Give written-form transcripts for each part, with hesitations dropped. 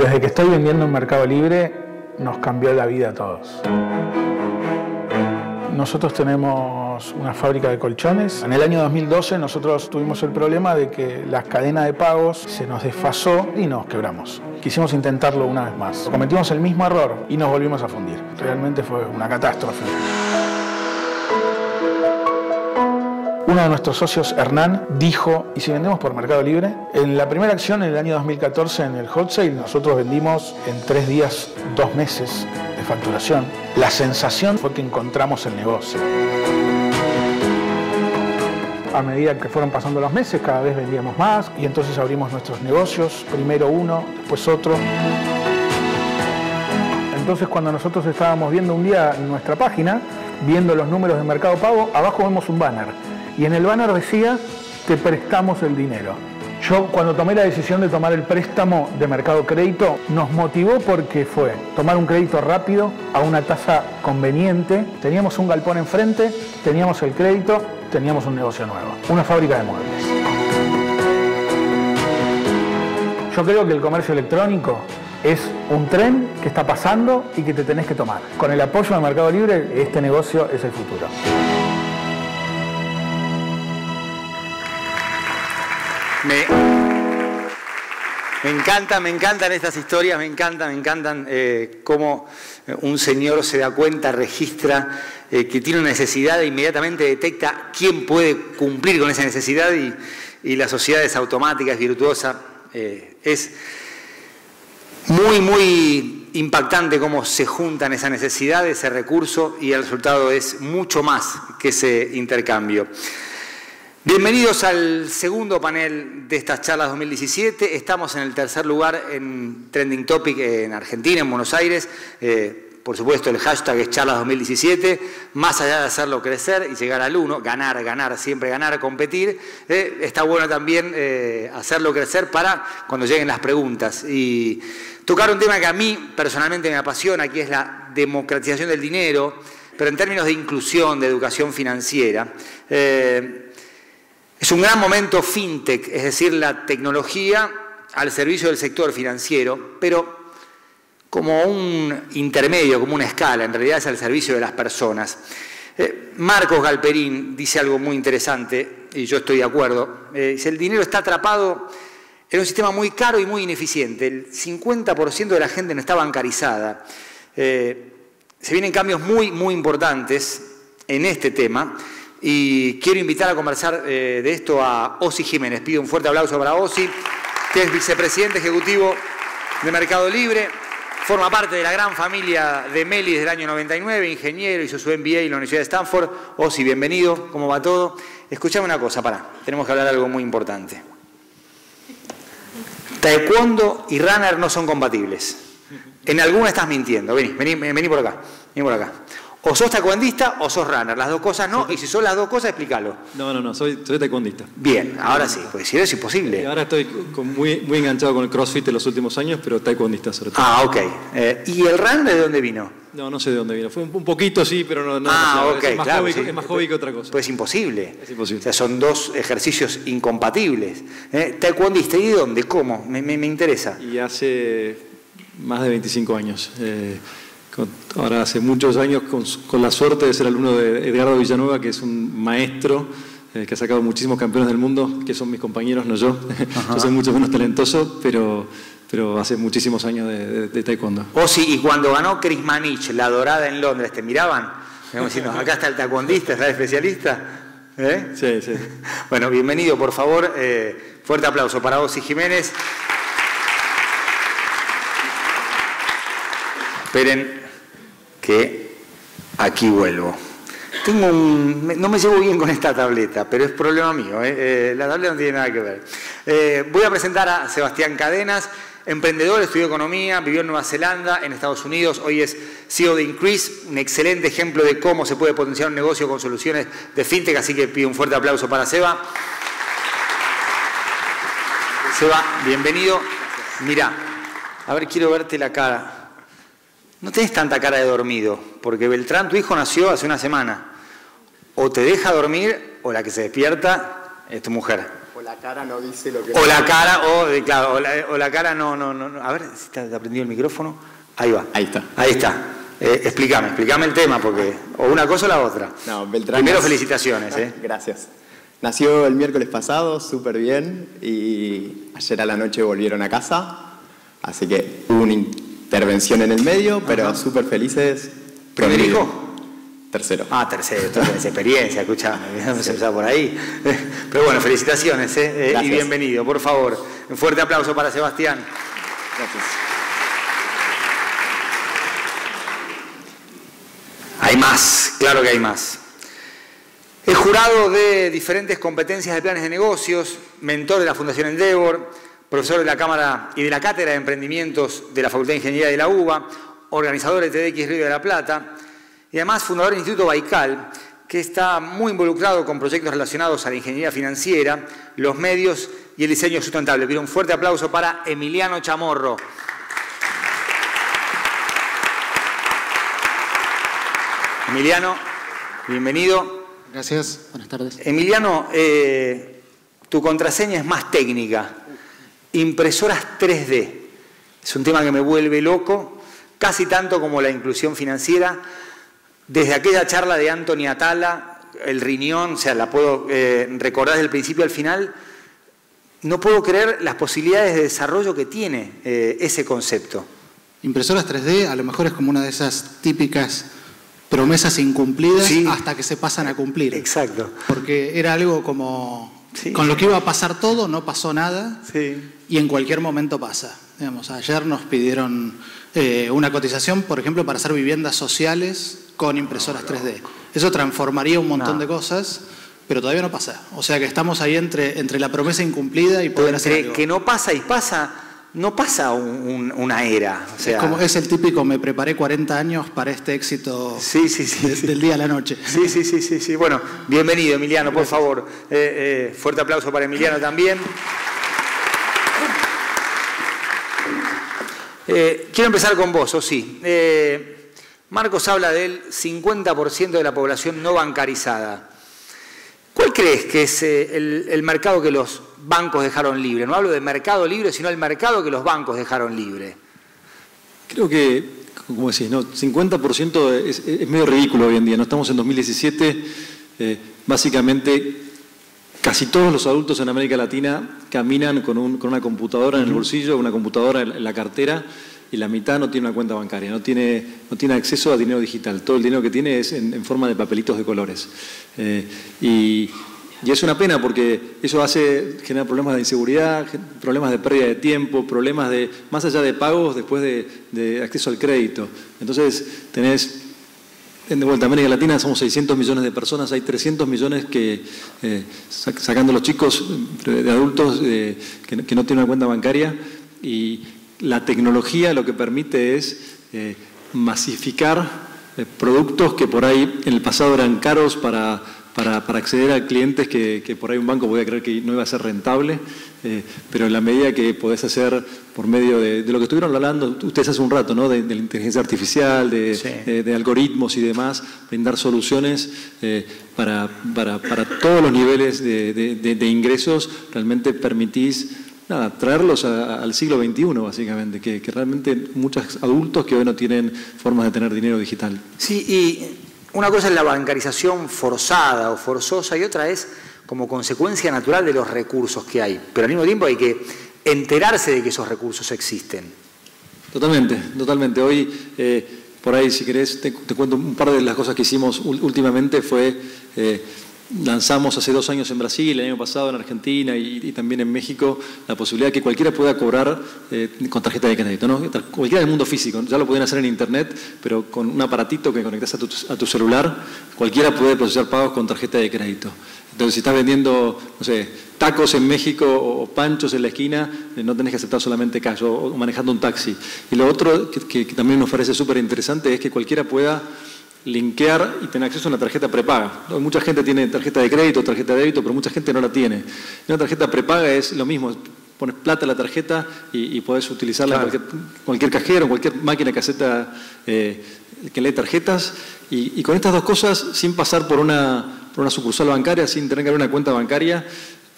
Desde que estoy vendiendo en Mercado Libre, nos cambió la vida a todos. Nosotros tenemos una fábrica de colchones. En el año 2012 nosotros tuvimos el problema de que la cadena de pagos se nos desfasó y nos quebramos. Quisimos intentarlo una vez más. Cometimos el mismo error y nos volvimos a fundir. Realmente fue una catástrofe. Uno de nuestros socios, Hernán, dijo, ¿y si vendemos por Mercado Libre? En la primera acción, en el año 2014, en el Hot Sale, nosotros vendimos en 3 días, 2 meses de facturación. La sensación fue que encontramos el negocio. A medida que fueron pasando los meses, cada vez vendíamos más y entonces abrimos nuestros negocios, primero uno, después otro. Entonces, cuando nosotros estábamos viendo un día nuestra página, viendo los números de Mercado Pago, abajo vemos un banner. Y en el banner decía, te prestamos el dinero. Yo cuando tomé la decisión de tomar el préstamo de Mercado Crédito, nos motivó porque fue tomar un crédito rápido a una tasa conveniente. Teníamos un galpón enfrente, teníamos el crédito, teníamos un negocio nuevo, una fábrica de muebles. Yo creo que el comercio electrónico es un tren que está pasando y que te tenés que tomar. Con el apoyo de Mercado Libre, este negocio es el futuro. Me encantan estas historias, me encantan cómo un señor se da cuenta, registra que tiene una necesidad e inmediatamente detecta quién puede cumplir con esa necesidad y la sociedad es automática, es virtuosa. Es muy impactante cómo se juntan esa necesidad, ese recurso y el resultado es mucho más que ese intercambio. Bienvenidos al segundo panel de estas charlas 2017. Estamos en el tercer lugar en Trending Topic en Argentina, en Buenos Aires. Por supuesto, el hashtag es charlas 2017. Más allá de hacerlo crecer y llegar al 1, ganar, siempre ganar, competir, está bueno también hacerlo crecer para cuando lleguen las preguntas. Y tocar un tema que a mí personalmente me apasiona, que es la democratización del dinero, pero en términos de inclusión, de educación financiera. Es un gran momento fintech, es decir, la tecnología al servicio del sector financiero, pero como un intermedio, como una escala, en realidad es al servicio de las personas. Marcos Galperín dice algo muy interesante, y yo estoy de acuerdo. Dice, el dinero está atrapado en un sistema muy caro y muy ineficiente. El 50% de la gente no está bancarizada. Se vienen cambios muy importantes en este tema. Y quiero invitar a conversar de esto a Ossi Jiménez. Pido un fuerte aplauso para Ossi, que es vicepresidente ejecutivo de Mercado Libre. Forma parte de la gran familia de Meli desde el año 99, ingeniero, hizo su MBA en la Universidad de Stanford. Ossi, bienvenido, ¿cómo va todo? Escuchame una cosa, tenemos que hablar de algo muy importante. Taekwondo y runner no son compatibles. En alguna estás mintiendo. Vení por acá. O sos taekwondista o sos runner, las dos cosas no, y si son las dos cosas, explícalo. No, soy taekwondista. Bien, ahora sí, porque si no es imposible. Y ahora estoy muy enganchado con el CrossFit en los últimos años, pero taekwondista sobre todo. Ah, ok. ¿Y el runner de dónde vino? No sé de dónde vino. Fue un poquito sí, pero no. Ok, es más claro. hobby, Sí. es más hobby que otra cosa. Pues es imposible. Es imposible. O sea, son dos ejercicios incompatibles. Taekwondista, ¿y de dónde? ¿Cómo? Me interesa. Y hace más de 25 años. Ahora hace muchos años con la suerte de ser alumno de Edgardo Villanueva, que es un maestro que ha sacado muchísimos campeones del mundo, que son mis compañeros, no yo. Yo soy mucho menos talentoso, pero hace muchísimos años de taekwondo. Sí, y cuando ganó Chris Manich, la dorada en Londres, ¿te miraban? Diciendo, acá está el taekwondista, está el especialista. Sí. Bueno, bienvenido, por favor. Fuerte aplauso para Ossi Jiménez. Esperen que aquí vuelvo. No me llevo bien con esta tableta, pero es problema mío. La tableta no tiene nada que ver. Voy a presentar a Sebastián Cadenas, emprendedor, estudió economía, vivió en Nueva Zelanda, en Estados Unidos. Hoy es CEO de Increase, un excelente ejemplo de cómo se puede potenciar un negocio con soluciones de fintech, así que pido un fuerte aplauso para Seba. Seba, bienvenido. Mirá, a ver, quiero verte la cara. No tenés tanta cara de dormido, porque Beltrán, tu hijo, nació hace una semana. O te deja dormir, o la que se despierta es tu mujer. la cara no dice lo que... O la cara, claro, o la cara no. A ver si está prendido el micrófono. Ahí va. Ahí está. Ahí está. Explícame el tema, porque o una cosa o la otra. No, Beltrán... Primero, felicitaciones. Gracias. Nació el miércoles pasado, súper bien, y ayer a la noche volvieron a casa, así que hubo una intervención en el medio, pero súper felices. ¿Primer hijo? Tercero. Tercero, tú tienes experiencia, escuchame, vamos a empezar por ahí. Pero bueno, felicitaciones y bienvenido, por favor. Un fuerte aplauso para Sebastián. Gracias. Hay más, claro que hay más. Es jurado de diferentes competencias de planes de negocios, mentor de la Fundación Endeavor, profesor de la Cámara y de la Cátedra de Emprendimientos de la Facultad de Ingeniería de la UBA, organizador de TEDx Río de la Plata y además fundador del Instituto Baikal, que está muy involucrado con proyectos relacionados a la ingeniería financiera, los medios y el diseño sustentable. Pido un fuerte aplauso para Emiliano Chamorro. Emiliano, bienvenido. Gracias, buenas tardes. Emiliano, tu contraseña es más técnica. Impresoras 3D. Es un tema que me vuelve loco, casi tanto como la inclusión financiera. Desde aquella charla de Anthony Atala, el riñón, o sea, la puedo recordar desde el principio al final. No puedo creer las posibilidades de desarrollo que tiene ese concepto. Impresoras 3D a lo mejor es como una de esas típicas promesas incumplidas hasta que se pasan a cumplir. Exacto. Porque era algo como... Con lo que iba a pasar todo, no pasó nada y en cualquier momento pasa. Digamos, ayer nos pidieron una cotización, por ejemplo, para hacer viviendas sociales con impresoras 3D. Eso transformaría un montón de cosas, pero todavía no pasa. O sea que estamos ahí entre la promesa incumplida y poder hacer algo. Que no pasa y pasa... No pasa una era. O sea, es el típico, me preparé 40 años para este éxito del día a la noche. Sí. Bueno, bienvenido, Emiliano, por favor. Fuerte aplauso para Emiliano también. Quiero empezar con vos, Marcos habla del 50% de la población no bancarizada. ¿Cuál crees que es el mercado que los bancos dejaron libre? No hablo de mercado libre, sino el mercado que los bancos dejaron libre. Creo que, como decís, ¿no? 50% es medio ridículo hoy en día. No estamos en 2017. Básicamente, casi todos los adultos en América Latina caminan con una computadora en el bolsillo, una computadora en la cartera, y la mitad no tiene una cuenta bancaria, no tiene acceso a dinero digital. Todo el dinero que tiene es en forma de papelitos de colores. Y es una pena porque eso genera problemas de inseguridad, problemas de pérdida de tiempo, problemas más allá de pagos, después de acceso al crédito. Entonces, de vuelta, América Latina somos 600 millones de personas, hay 300 millones que, sacando los chicos de adultos que no tienen una cuenta bancaria, y la tecnología lo que permite es masificar productos que por ahí en el pasado eran caros para acceder a clientes que por ahí un banco podía creer que no iba a ser rentable, pero en la medida que podés hacer por medio de lo que estuvieron hablando ustedes hace un rato, ¿no? de la inteligencia artificial, de algoritmos y demás, brindar soluciones para todos los niveles de ingresos, realmente permitís traerlos al siglo XXI, básicamente, que realmente muchos adultos que hoy no tienen formas de tener dinero digital. Sí, y una cosa es la bancarización forzada o forzosa y otra es como consecuencia natural de los recursos que hay. Pero al mismo tiempo hay que enterarse de que esos recursos existen. Totalmente. Hoy, por ahí, si querés, te cuento un par de las cosas que hicimos últimamente. Lanzamos hace 2 años en Brasil, el año pasado en Argentina y también en México la posibilidad de que cualquiera pueda cobrar con tarjeta de crédito, ¿no? Cualquiera del mundo físico, ya lo pueden hacer en internet, pero con un aparatito que conectas a tu celular, cualquiera puede procesar pagos con tarjeta de crédito. Entonces, si estás vendiendo, no sé, tacos en México o panchos en la esquina, no tenés que aceptar solamente cash o manejando un taxi. Y lo otro que también nos parece súper interesante es que cualquiera pueda linkear y tener acceso a una tarjeta prepaga. Mucha gente tiene tarjeta de crédito, tarjeta de débito, pero mucha gente no la tiene. Una tarjeta prepaga es lo mismo, pones plata en la tarjeta y podés utilizarla en cualquier cajero, en cualquier máquina que acepta que lee tarjetas, y con estas dos cosas, sin pasar por una sucursal bancaria, sin tener que abrir una cuenta bancaria,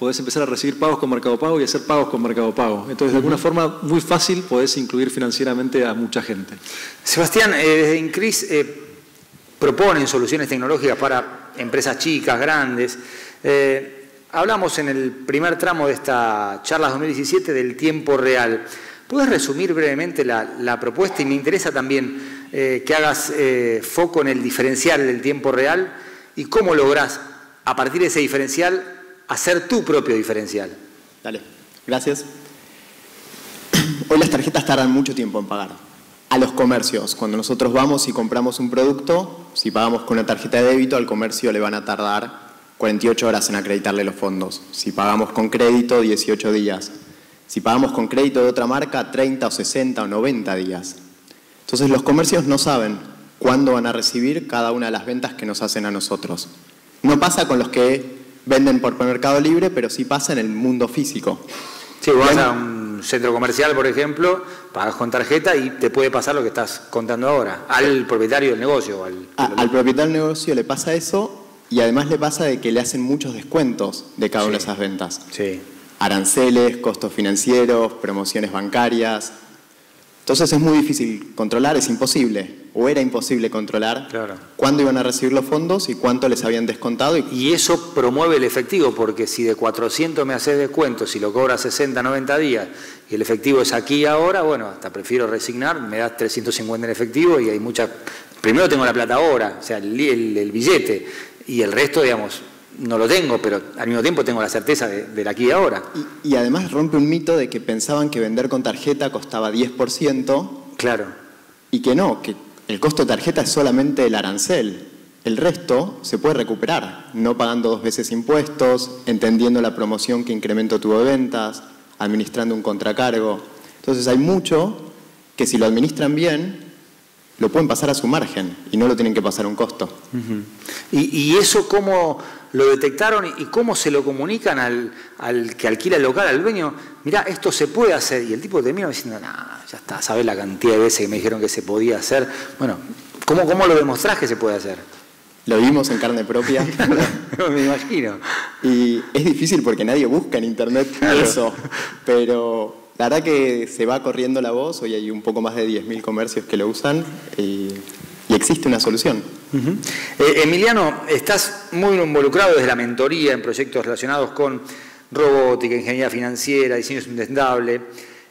podés empezar a recibir pagos con Mercado Pago y hacer pagos con Mercado Pago. Entonces, de alguna forma, muy fácil podés incluir financieramente a mucha gente. Sebastián, desde Increase proponen soluciones tecnológicas para empresas chicas, grandes. Hablamos en el primer tramo de esta charla 2017 del tiempo real. ¿Puedes resumir brevemente la propuesta? Y me interesa también que hagas foco en el diferencial del tiempo real y cómo lográs, a partir de ese diferencial, hacer tu propio diferencial. Dale, gracias. Hoy las tarjetas tardan mucho tiempo en pagar. A los comercios, cuando nosotros vamos y compramos un producto, si pagamos con una tarjeta de débito, al comercio le van a tardar 48 horas en acreditarle los fondos. Si pagamos con crédito, 18 días. Si pagamos con crédito de otra marca, 30 o 60 o 90 días. Entonces los comercios no saben cuándo van a recibir cada una de las ventas que nos hacen a nosotros. No pasa con los que venden por Mercado Libre, pero sí pasa en el mundo físico. Sí, vas a un centro comercial, por ejemplo, pagas con tarjeta y te puede pasar lo que estás contando ahora, al propietario del negocio. Al propietario del negocio le pasa eso y además le pasa de que le hacen muchos descuentos de cada una de esas ventas. Sí. Aranceles, costos financieros, promociones bancarias. Entonces es muy difícil controlar, es imposible, o era imposible controlar cuándo iban a recibir los fondos y cuánto les habían descontado. Y eso promueve el efectivo, porque si de 400 me haces descuento, si lo cobras 60, 90 días, y el efectivo es aquí y ahora, bueno, hasta prefiero resignar, me das 350 en efectivo y hay muchas... Primero tengo la plata ahora, o sea, el billete, y el resto, digamos... No lo tengo, pero al mismo tiempo tengo la certeza del aquí y ahora. Y además rompe un mito de que pensaban que vender con tarjeta costaba 10%. Claro. Y que no, que el costo de tarjeta es solamente el arancel. El resto se puede recuperar, no pagando 2 veces impuestos, entendiendo la promoción que incremento tuvo de ventas, administrando un contracargo. Entonces hay mucho que si lo administran bien, lo pueden pasar a su margen y no lo tienen que pasar a un costo. ¿Y eso cómo lo detectaron y cómo se lo comunican al que alquila el local, al dueño? Mirá, esto se puede hacer. Y el tipo termina diciendo, ya está, ¿sabés la cantidad de veces que me dijeron que se podía hacer? Bueno, ¿cómo lo demostrás que se puede hacer? Lo vimos en carne propia. Me imagino. Y es difícil porque nadie busca en internet eso, pero... La verdad que se va corriendo la voz, hoy hay un poco más de 10.000 comercios que lo usan y existe una solución. Emiliano, estás muy involucrado desde la mentoría en proyectos relacionados con robótica, ingeniería financiera, diseño sustentable.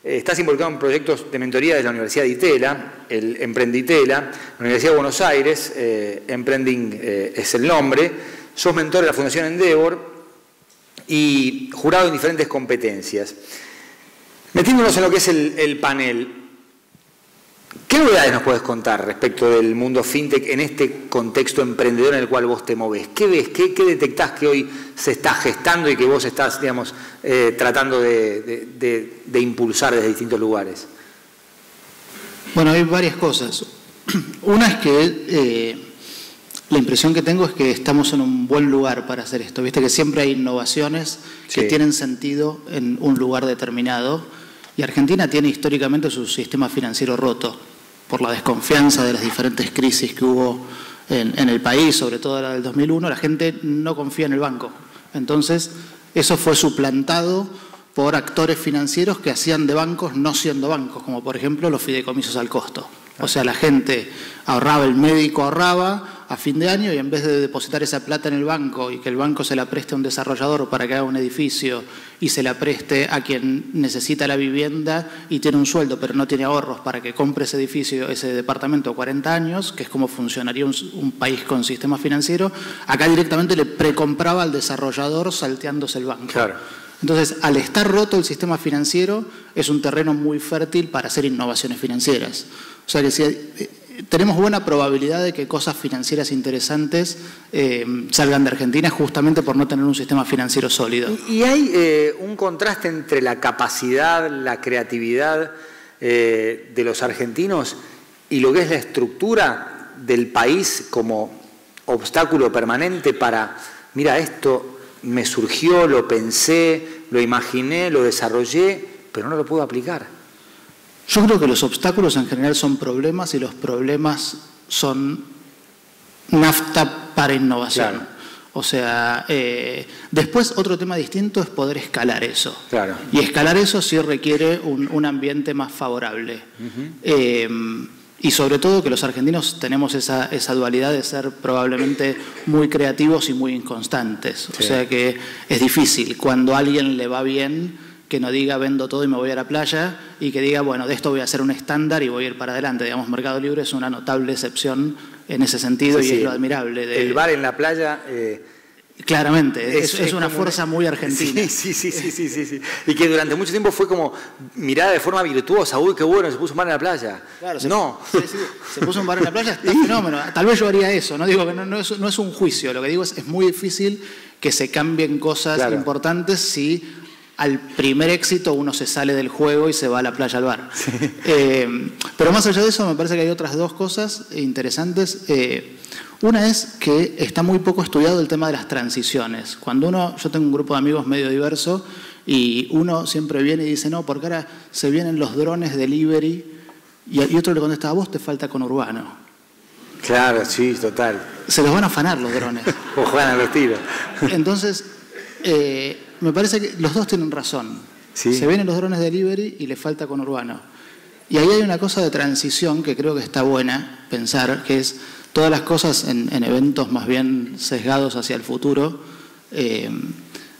Estás involucrado en proyectos de mentoría desde la Universidad de Itela, el Emprenditela, la Universidad de Buenos Aires, Emprending es el nombre. Sos mentor de la Fundación Endeavor y jurado en diferentes competencias. Metiéndonos en lo que es el panel, ¿qué novedades nos puedes contar respecto del mundo fintech en este contexto emprendedor en el cual vos te movés? ¿Qué ves? ¿Qué detectás que hoy se está gestando y que vos estás, digamos, tratando de impulsar desde distintos lugares? Bueno, hay varias cosas. Una es que la impresión que tengo es que estamos en un buen lugar para hacer esto. Viste que siempre hay innovaciones que tienen sentido en un lugar determinado. Y Argentina tiene históricamente su sistema financiero roto por la desconfianza de las diferentes crisis que hubo en el país, sobre todo la del 2001. La gente no confía en el banco. Entonces, eso fue suplantado por actores financieros que hacían de bancos no siendo bancos, como por ejemplo los fideicomisos al costo. O sea, la gente ahorraba, el médico ahorraba a fin de año y en vez de depositar esa plata en el banco y que el banco se la preste a un desarrollador para que haga un edificio y se la preste a quien necesita la vivienda y tiene un sueldo pero no tiene ahorros para que compre ese edificio, ese departamento a 40 años, que es como funcionaría un país con sistema financiero, acá directamente le precompraba al desarrollador salteándose el banco. Claro. Entonces, al estar roto el sistema financiero, es un terreno muy fértil para hacer innovaciones financieras. O sea que si tenemos buena probabilidad de que cosas financieras interesantes salgan de Argentina justamente por no tener un sistema financiero sólido. Y hay un contraste entre la capacidad, la creatividad de los argentinos y lo que es la estructura del país como obstáculo permanente para, mira, esto me surgió, lo pensé, lo imaginé, lo desarrollé, pero no lo puedo aplicar. Yo creo que los obstáculos en general son problemas y los problemas son nafta para innovación. Claro. O sea, después otro tema distinto es poder escalar eso. Claro. Y escalar eso sí requiere un ambiente más favorable. Y sobre todo que los argentinos tenemos esa dualidad de ser probablemente muy creativos y muy inconstantes. O sea que es difícil cuando a alguien le va bien que no diga vendo todo y me voy a la playa, y que diga, bueno, de esto voy a hacer un estándar y voy a ir para adelante. Digamos, Mercado Libre es una notable excepción en ese sentido, y es lo admirable. El bar en la playa... Claramente, es una fuerza muy argentina. Sí. Y que durante mucho tiempo fue como mirada de forma virtuosa. Uy, qué bueno, se puso un bar en la playa. Claro, se puso un bar en la playa, está fenómeno. Tal vez yo haría eso, no digo que no es un juicio, lo que digo es muy difícil que se cambien cosas importantes si al primer éxito uno se sale del juego y se va a la playa al bar. Sí. Pero más allá de eso, me parece que hay otras dos cosas interesantes. Una es que está muy poco estudiado el tema de las transiciones. Yo tengo un grupo de amigos medio diverso y uno siempre viene y dice, no, porque ahora se vienen los drones delivery, y otro le contesta, a vos te falta conurbano. Claro, sí, total. Se los van a afanar los drones. O juegan a los tiros. Entonces, me parece que los dos tienen razón. Sí. Se vienen los drones delivery y le falta conurbano. Y ahí hay una cosa de transición que creo que está buena pensar, que es todas las cosas en eventos más bien sesgados hacia el futuro.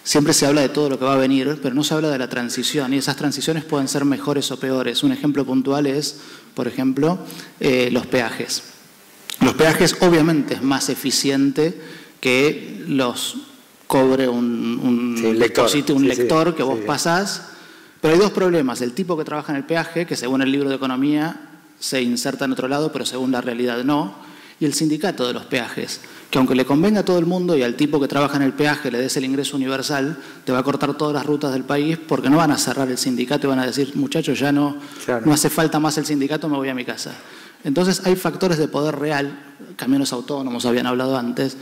Siempre se habla de todo lo que va a venir, pero no se habla de la transición, y esas transiciones pueden ser mejores o peores. Un ejemplo puntual es, por ejemplo, los peajes. Los peajes obviamente es más eficiente que los cobre un lector que vos pasás, pero hay dos problemas. El tipo que trabaja en el peaje, que según el libro de economía se inserta en otro lado, pero según la realidad no, y el sindicato de los peajes, que aunque le convenga a todo el mundo y al tipo que trabaja en el peaje le des el ingreso universal, te va a cortar todas las rutas del país, porque no van a cerrar el sindicato y van a decir, muchachos, ya no hace falta más el sindicato, me voy a mi casa. Entonces hay factores de poder real, camiones autónomos habían hablado antes,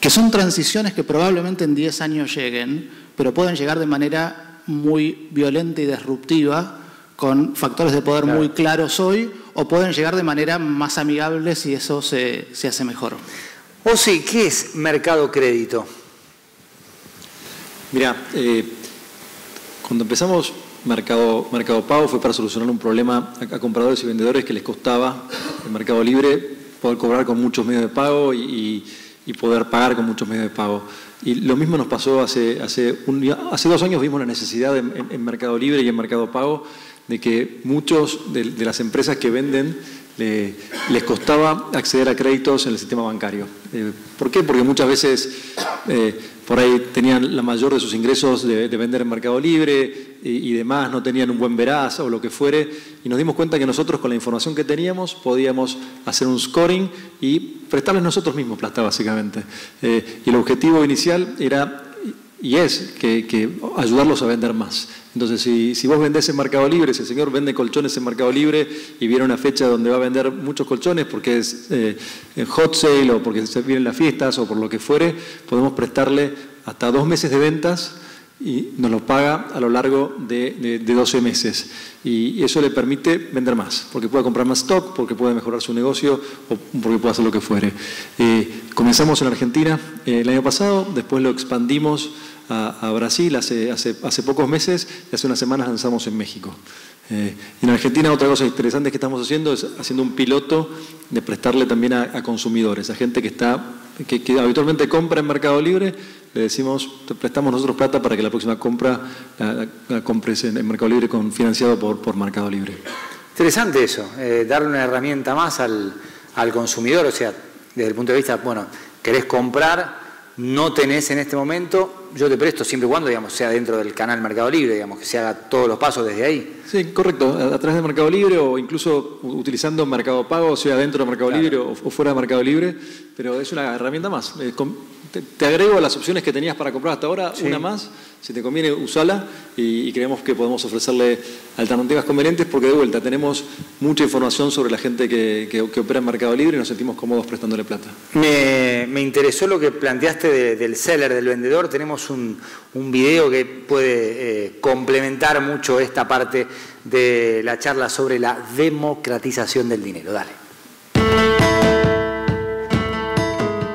que son transiciones que probablemente en 10 años lleguen, pero pueden llegar de manera muy violenta y disruptiva, con factores de poder muy claros hoy, o pueden llegar de manera más amigable si eso se hace mejor. Ossi, ¿qué es mercado crédito? Mira, cuando empezamos Mercado Pago fue para solucionar un problema a compradores y vendedores que les costaba en Mercado Libre poder cobrar con muchos medios de pago y poder pagar con muchos medios de pago. Y lo mismo nos pasó hace 2 años, vimos la necesidad en Mercado Libre y en Mercado Pago de que muchos de las empresas que venden les costaba acceder a créditos en el sistema bancario. ¿Por qué? Porque muchas veces por ahí tenían la mayor de sus ingresos de vender en Mercado Libre y demás, no tenían un buen veraz o lo que fuere, y nos dimos cuenta que nosotros con la información que teníamos podíamos hacer un scoring y prestarles nosotros mismos plata básicamente. Y el objetivo inicial era y es que ayudarlos a vender más. Entonces, si vos vendés en Mercado Libre, si el señor vende colchones en Mercado Libre y viene una fecha donde va a vender muchos colchones porque es hot sale o porque se vienen las fiestas o por lo que fuere, podemos prestarle hasta 2 meses de ventas y nos lo paga a lo largo de 12 meses. Y eso le permite vender más, porque puede comprar más stock, porque puede mejorar su negocio o porque puede hacer lo que fuere. Comenzamos en Argentina el año pasado, después lo expandimos a Brasil hace pocos meses y hace unas semanas lanzamos en México. En Argentina otra cosa interesante que estamos haciendo es haciendo un piloto de prestarle también a consumidores, a gente que habitualmente compra en Mercado Libre. Le decimos, te prestamos nosotros plata para que la próxima compra la compres en Mercado Libre financiado por Mercado Libre. Interesante eso, darle una herramienta más al consumidor, o sea, desde el punto de vista, bueno, querés comprar, no tenés en este momento, yo te presto siempre y cuando, digamos, sea dentro del canal Mercado Libre, digamos, que se haga todos los pasos desde ahí. Sí, correcto, a través de Mercado Libre o incluso utilizando Mercado Pago, sea dentro de Mercado Libre o fuera de Mercado Libre, pero es una herramienta más. Te agrego a las opciones que tenías para comprar hasta ahora, una más, si te conviene, usala y creemos que podemos ofrecerle alternativas convenientes porque de vuelta tenemos mucha información sobre la gente que opera en Mercado Libre y nos sentimos cómodos prestándole plata. Me interesó lo que planteaste del seller, del vendedor. Tenemos un video que puede complementar mucho esta parte de la charla sobre la democratización del dinero. Dale.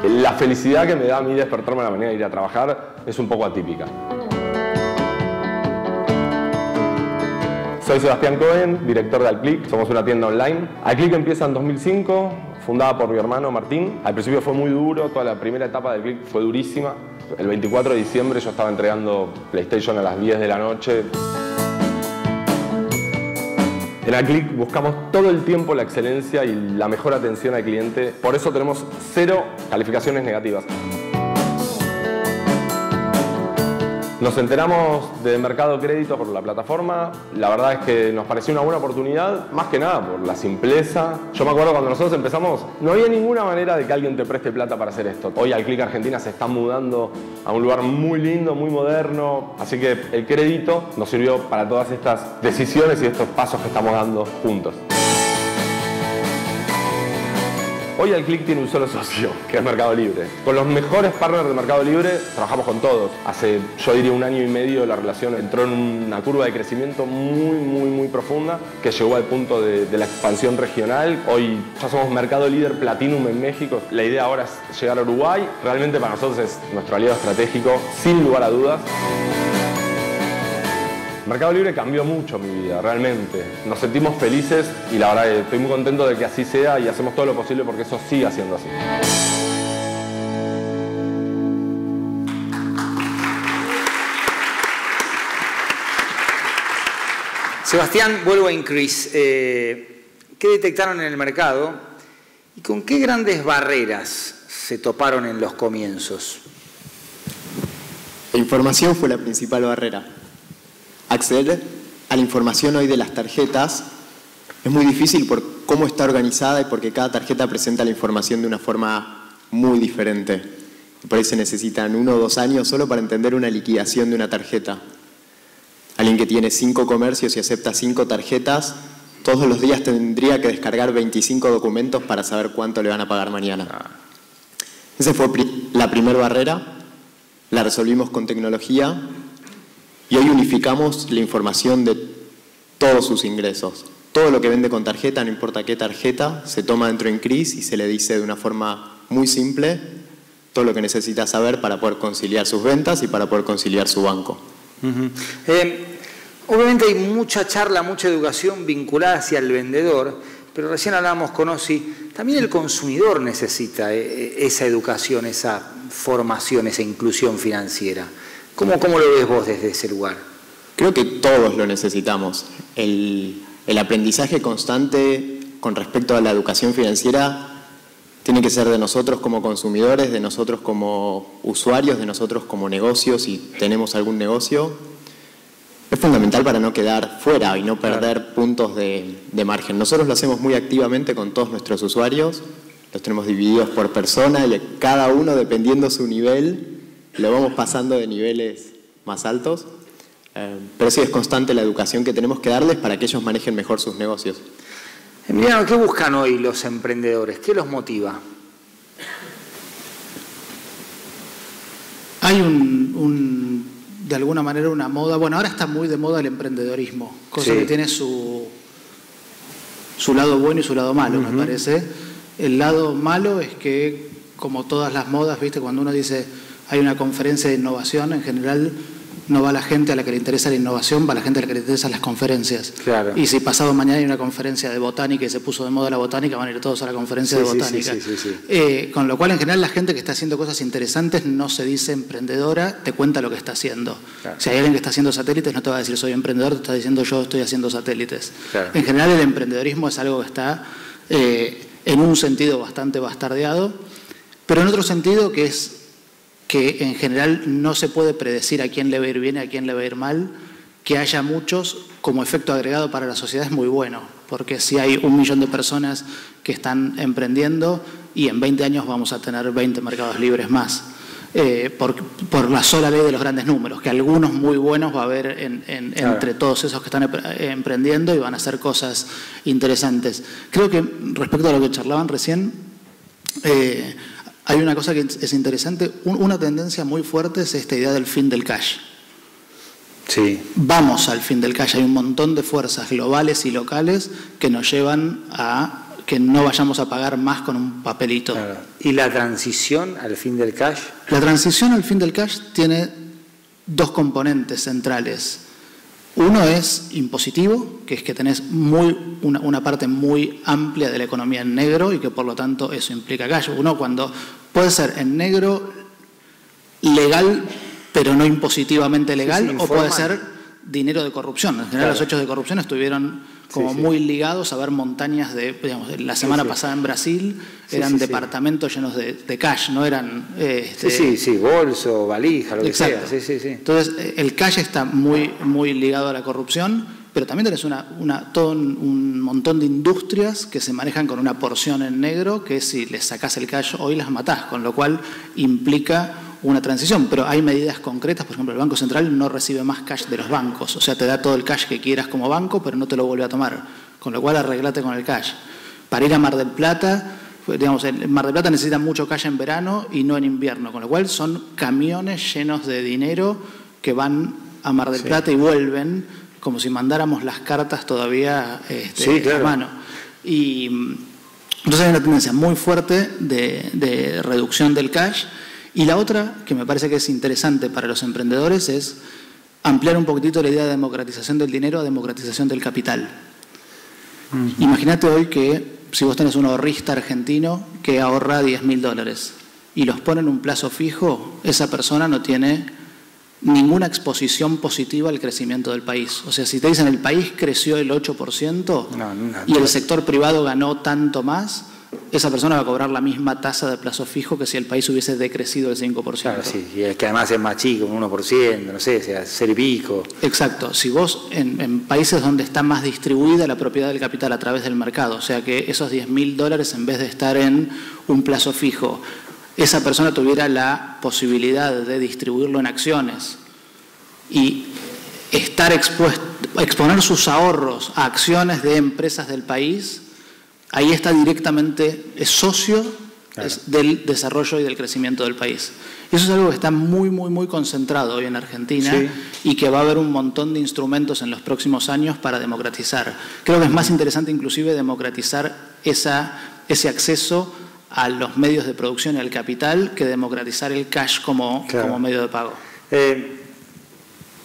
La la felicidad que me da a mí despertarme a la mañana e ir a trabajar es un poco atípica. Soy Sebastián Cohen, director de Alclick. Somos una tienda online. Alclick empieza en 2005, fundada por mi hermano Martín. Al principio fue muy duro, toda la primera etapa de Alclick fue durísima. El 24 de diciembre yo estaba entregando PlayStation a las 10 de la noche. En Alclick buscamos todo el tiempo la excelencia y la mejor atención al cliente. Por eso tenemos 0 calificaciones negativas. Nos enteramos de Mercado Crédito por la plataforma. La verdad es que nos pareció una buena oportunidad, más que nada por la simpleza. Yo me acuerdo cuando nosotros empezamos, no había ninguna manera de que alguien te preste plata para hacer esto. Hoy Alclick Argentina se está mudando a un lugar muy lindo, muy moderno. Así que el crédito nos sirvió para todas estas decisiones y estos pasos que estamos dando juntos. Hoy Alclick tiene un solo socio, que es Mercado Libre. Con los mejores partners de Mercado Libre trabajamos con todos. Hace, yo diría, 1 año y medio la relación entró en una curva de crecimiento muy profunda que llegó al punto de la expansión regional. Hoy ya somos Mercado Líder Platinum en México. La idea ahora es llegar a Uruguay. Realmente para nosotros es nuestro aliado estratégico, sin lugar a dudas. Mercado Libre cambió mucho mi vida, realmente. Nos sentimos felices y la verdad estoy muy contento de que así sea y hacemos todo lo posible porque eso siga siendo así. Sebastián, vuelvo a Increase. ¿Qué detectaron en el mercado y con qué grandes barreras se toparon en los comienzos? La información fue la principal barrera. Acceder a la información hoy de las tarjetas es muy difícil por cómo está organizada y porque cada tarjeta presenta la información de una forma muy diferente. Por ahí se necesitan 1 o 2 años solo para entender una liquidación de una tarjeta. Alguien que tiene 5 comercios y acepta 5 tarjetas, todos los días tendría que descargar 25 documentos para saber cuánto le van a pagar mañana. Esa fue la primera barrera, la resolvimos con tecnología. Y hoy unificamos la información de todos sus ingresos. Todo lo que vende con tarjeta, no importa qué tarjeta, se toma dentro de Increase y se le dice de una forma muy simple todo lo que necesita saber para poder conciliar sus ventas y para poder conciliar su banco. Obviamente hay mucha charla, mucha educación vinculada hacia el vendedor, pero recién hablábamos con Ossi, también el consumidor necesita esa educación, esa formación, esa inclusión financiera. ¿Cómo lo ves vos desde ese lugar? Creo que todos lo necesitamos. El aprendizaje constante con respecto a la educación financiera tiene que ser de nosotros como consumidores, de nosotros como usuarios, de nosotros como negocios, si tenemos algún negocio. Es fundamental para no quedar fuera y no perder puntos de margen. Nosotros lo hacemos muy activamente con todos nuestros usuarios. Los tenemos divididos por persona y cada uno, dependiendo su nivel, lo vamos pasando de niveles más altos, pero sí es constante la educación que tenemos que darles para que ellos manejen mejor sus negocios. Emiliano, ¿qué buscan hoy los emprendedores? ¿Qué los motiva? Hay de alguna manera una moda, bueno, ahora está muy de moda el emprendedorismo, cosa que tiene su lado bueno y su lado malo, me parece. El lado malo es que, como todas las modas, ¿viste? Cuando uno dice hay una conferencia de innovación, en general no va la gente a la que le interesa la innovación, va la gente a la que le interesan las conferencias. Claro. Y si pasado mañana hay una conferencia de botánica y se puso de moda la botánica, van a ir todos a la conferencia de botánica. Con lo cual, en general, la gente que está haciendo cosas interesantes no se dice emprendedora, te cuenta lo que está haciendo. Claro. Si hay alguien que está haciendo satélites, no te va a decir soy emprendedor, te está diciendo yo estoy haciendo satélites. Claro. En general, el emprendedorismo es algo que está en un sentido bastante bastardeado, pero en otro sentido que es que en general no se puede predecir a quién le va a ir bien y a quién le va a ir mal. Que haya muchos como efecto agregado para la sociedad es muy bueno, porque si hay 1 millón de personas que están emprendiendo y en 20 años vamos a tener 20 mercados libres más, por la sola ley de los grandes números, que algunos muy buenos va a haber entre todos esos que están emprendiendo y van a hacer cosas interesantes. Creo que respecto a lo que charlaban recién, hay una cosa que es interesante, una tendencia muy fuerte es esta idea del fin del cash. Sí. Vamos al fin del cash, hay un montón de fuerzas globales y locales que nos llevan a que no vayamos a pagar más con un papelito. Claro. ¿Y la transición al fin del cash? La transición al fin del cash tiene dos componentes centrales. Uno es impositivo, que es que tenés una parte muy amplia de la economía en negro y que por lo tanto eso implica cash. Uno cuando puede ser en negro legal, pero no impositivamente legal, sí, o puede ser dinero de corrupción. En general, los hechos de corrupción estuvieron como muy ligados a ver montañas de, digamos, la semana pasada en Brasil eran departamentos llenos de cash, no eran... bolso, valija, lo exacto. que sea. Entonces, el cash está muy ligado a la corrupción, pero también tenés todo un montón de industrias que se manejan con una porción en negro que si les sacás el cash hoy las matás, con lo cual implica una transición, pero hay medidas concretas. Por ejemplo, el Banco Central no recibe más cash de los bancos, o sea, te da todo el cash que quieras como banco, pero no te lo vuelve a tomar, con lo cual arreglate con el cash. Para ir a Mar del Plata, digamos, en Mar del Plata necesitan mucho cash en verano y no en invierno, con lo cual son camiones llenos de dinero que van a Mar del Plata y vuelven, como si mandáramos las cartas todavía a mano. Y entonces hay una tendencia muy fuerte de reducción del cash. Y la otra, que me parece que es interesante para los emprendedores, es ampliar un poquitito la idea de democratización del dinero a democratización del capital. Imagínate hoy que si vos tenés un ahorrista argentino que ahorra $10.000 y los pone en un plazo fijo, esa persona no tiene ninguna exposición positiva al crecimiento del país. O sea, si te dicen el país creció el 8% y el sector privado ganó tanto más, esa persona va a cobrar la misma tasa de plazo fijo que si el país hubiese decrecido el 5%. Claro, sí, y es que además es más chico, un 1%, no sé, o sea, 0 y pico. Exacto. Si vos, en países donde está más distribuida la propiedad del capital a través del mercado, o sea que esos $10.000 en vez de estar en un plazo fijo, esa persona tuviera la posibilidad de distribuirlo en acciones y exponer sus ahorros a acciones de empresas del país, ahí está directamente, es socio del desarrollo y del crecimiento del país. Y eso es algo que está muy concentrado hoy en Argentina y que va a haber un montón de instrumentos en los próximos años para democratizar. Creo que es más interesante inclusive democratizar ese acceso a los medios de producción y al capital que democratizar el cash como medio de pago.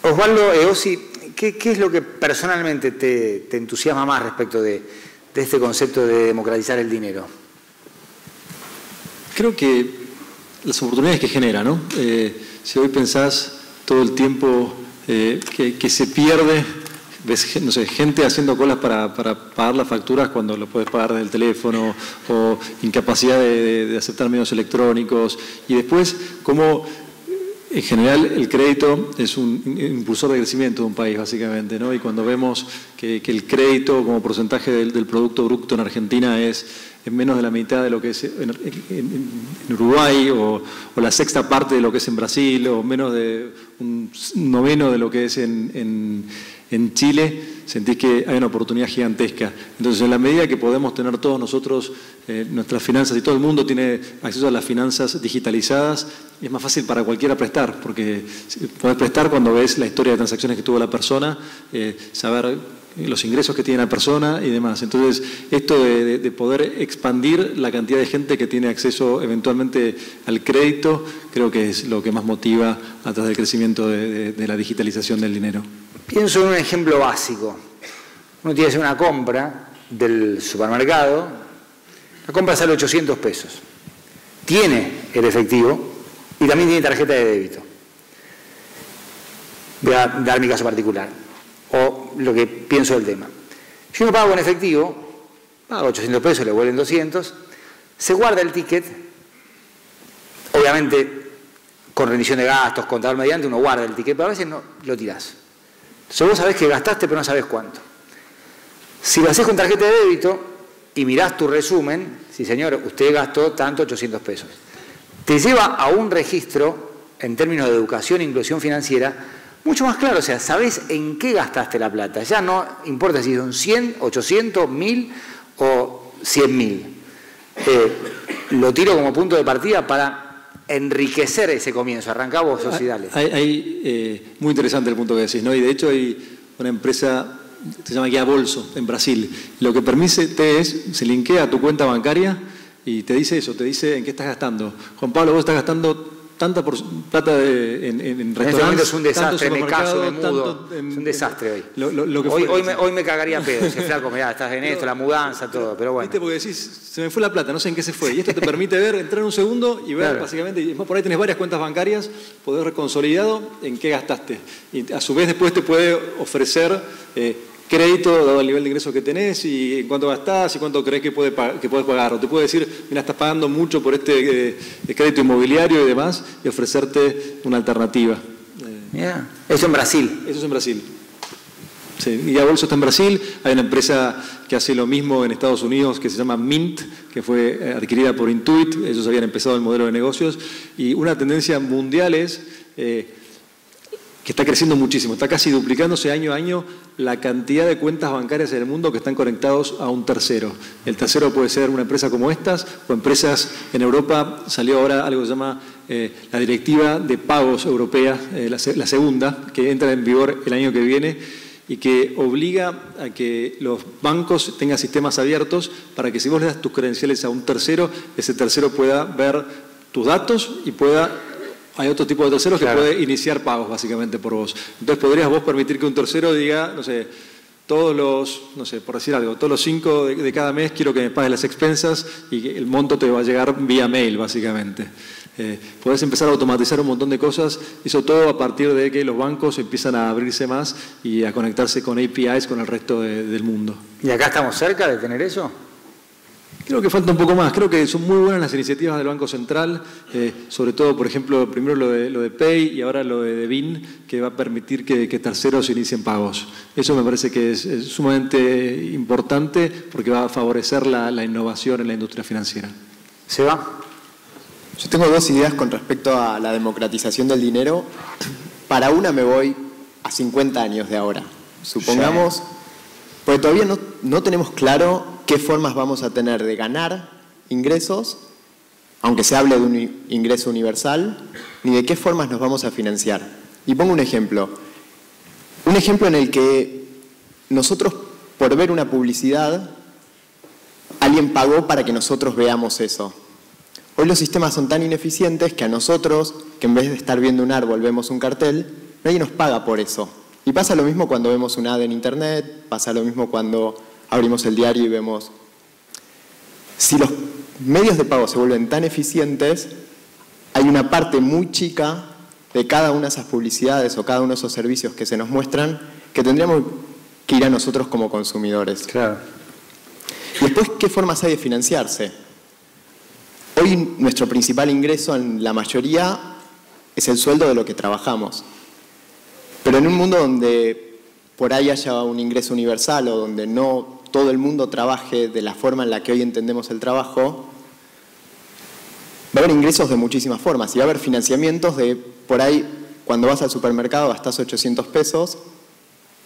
Osvaldo Eossi, ¿qué es lo que personalmente te entusiasma más respecto de este concepto de democratizar el dinero? Creo que las oportunidades que genera, ¿no? Si hoy pensás todo el tiempo que se pierde, ves, no sé, gente haciendo colas para pagar las facturas cuando lo puedes pagar desde el teléfono, o incapacidad de aceptar medios electrónicos, y después cómo en general el crédito es un impulsor de crecimiento de un país, básicamente, ¿no? Y cuando vemos que el crédito como porcentaje del Producto Bruto en Argentina es menos de la mitad de lo que es en Uruguay, o la sexta parte de lo que es en Brasil, o menos de un noveno de lo que es en Chile, sentís que hay una oportunidad gigantesca. Entonces, en la medida que podemos tener todos nosotros nuestras finanzas, y todo el mundo tiene acceso a las finanzas digitalizadas, es más fácil para cualquiera prestar, porque podés prestar cuando ves la historia de transacciones que tuvo la persona, saber los ingresos que tiene la persona y demás. Entonces, esto de poder expandir la cantidad de gente que tiene acceso eventualmente al crédito, creo que es lo que más motiva atrás del crecimiento de la digitalización del dinero. Pienso en un ejemplo básico. Uno tiene que hacer una compra del supermercado, la compra sale 800 pesos. Tiene el efectivo y también tiene tarjeta de débito. Voy a dar mi caso particular, o lo que pienso del tema. Si uno paga con efectivo, paga 800 pesos, le vuelven 200, se guarda el ticket, obviamente con rendición de gastos, contador mediante, uno guarda el ticket, pero a veces no lo tirás. Entonces vos sabés que gastaste, pero no sabés cuánto. Si lo haces con tarjeta de débito y mirás tu resumen, sí señor, usted gastó tanto, 800 pesos. Te lleva a un registro, en términos de educación e inclusión financiera, mucho más claro. O sea, sabés en qué gastaste la plata. Ya no importa si son 100, 800, 1000 o 100.000. Lo tiro como punto de partida para enriquecer ese comienzo. Arrancá vos, Sosi, dale. Muy interesante el punto que decís, ¿no? Y de hecho hay una empresa se llama guía Bolso en Brasil. Lo que permite se linkea a tu cuenta bancaria y te dice eso, te dice en qué estás gastando. Juan Pablo, vos estás gastando tanta plata en restaurantes. En este momento es un desastre, me caso, me mudo. Es un desastre hoy. Hoy me cagaría pedo. Dice, flaco, mirá, estás en esto, la mudanza, todo, pero bueno. Viste, porque decís, se me fue la plata, no sé en qué se fue. Y esto te permite entrar un segundo y ver básicamente, y por ahí tenés varias cuentas bancarias, podés ver consolidado en qué gastaste. Y a su vez después te puede ofrecer crédito dado el nivel de ingresos que tenés y en cuánto gastás y cuánto crees que podés pagar. O te puede decir, mira, estás pagando mucho por este crédito inmobiliario y demás, y ofrecerte una alternativa. Mira, eso en Brasil. Eso es en Brasil. Sí, Guía Bolso está en Brasil. Hay una empresa que hace lo mismo en Estados Unidos que se llama Mint, que fue adquirida por Intuit. Ellos habían empezado el modelo de negocios. Y una tendencia mundial es que está creciendo muchísimo, está casi duplicándose año a año la cantidad de cuentas bancarias en el mundo que están conectados a un tercero. El tercero puede ser una empresa como estas o empresas en Europa. Salió ahora algo que se llama la Directiva de Pagos Europea, la segunda, que entra en vigor el año que viene y que obliga a que los bancos tengan sistemas abiertos para que si vos le das tus credenciales a un tercero, ese tercero pueda ver tus datos y hay otro tipo de terceros que puede iniciar pagos básicamente por vos. Entonces podrías vos permitir que un tercero diga, no sé, todos los 5 de cada mes quiero que me pagues las expensas y que el monto te va a llegar vía mail básicamente. Podés empezar a automatizar un montón de cosas, eso todo a partir de que los bancos empiezan a abrirse más y a conectarse con APIs con el resto del mundo. ¿Y acá estamos cerca de tener eso? Creo que falta un poco más. Creo que son muy buenas las iniciativas del Banco Central, sobre todo, por ejemplo, primero lo de Pay y ahora lo de BIN, que va a permitir que terceros inicien pagos. Eso me parece que es sumamente importante porque va a favorecer la innovación en la industria financiera. ¿Se va? Yo tengo dos ideas con respecto a la democratización del dinero. Para una me voy a 50 años de ahora. Supongamos, porque todavía no tenemos claro qué formas vamos a tener de ganar ingresos, aunque se hable de un ingreso universal, ni de qué formas nos vamos a financiar. Y pongo un ejemplo. Un ejemplo en el que nosotros, por ver una publicidad, alguien pagó para que nosotros veamos eso. Hoy los sistemas son tan ineficientes que a nosotros, que en vez de estar viendo un árbol vemos un cartel, nadie nos paga por eso. Y pasa lo mismo cuando vemos una ad en internet, pasa lo mismo cuando abrimos el diario y vemos. Si los medios de pago se vuelven tan eficientes, hay una parte muy chica de cada una de esas publicidades o cada uno de esos servicios que se nos muestran que tendríamos que ir a nosotros como consumidores. Claro. Y después, ¿qué formas hay de financiarse? Hoy nuestro principal ingreso en la mayoría es el sueldo de lo que trabajamos. Pero en un mundo donde por ahí haya un ingreso universal o donde no todo el mundo trabaje de la forma en la que hoy entendemos el trabajo, va a haber ingresos de muchísimas formas y va a haber financiamientos de, por ahí, cuando vas al supermercado gastás 800 pesos,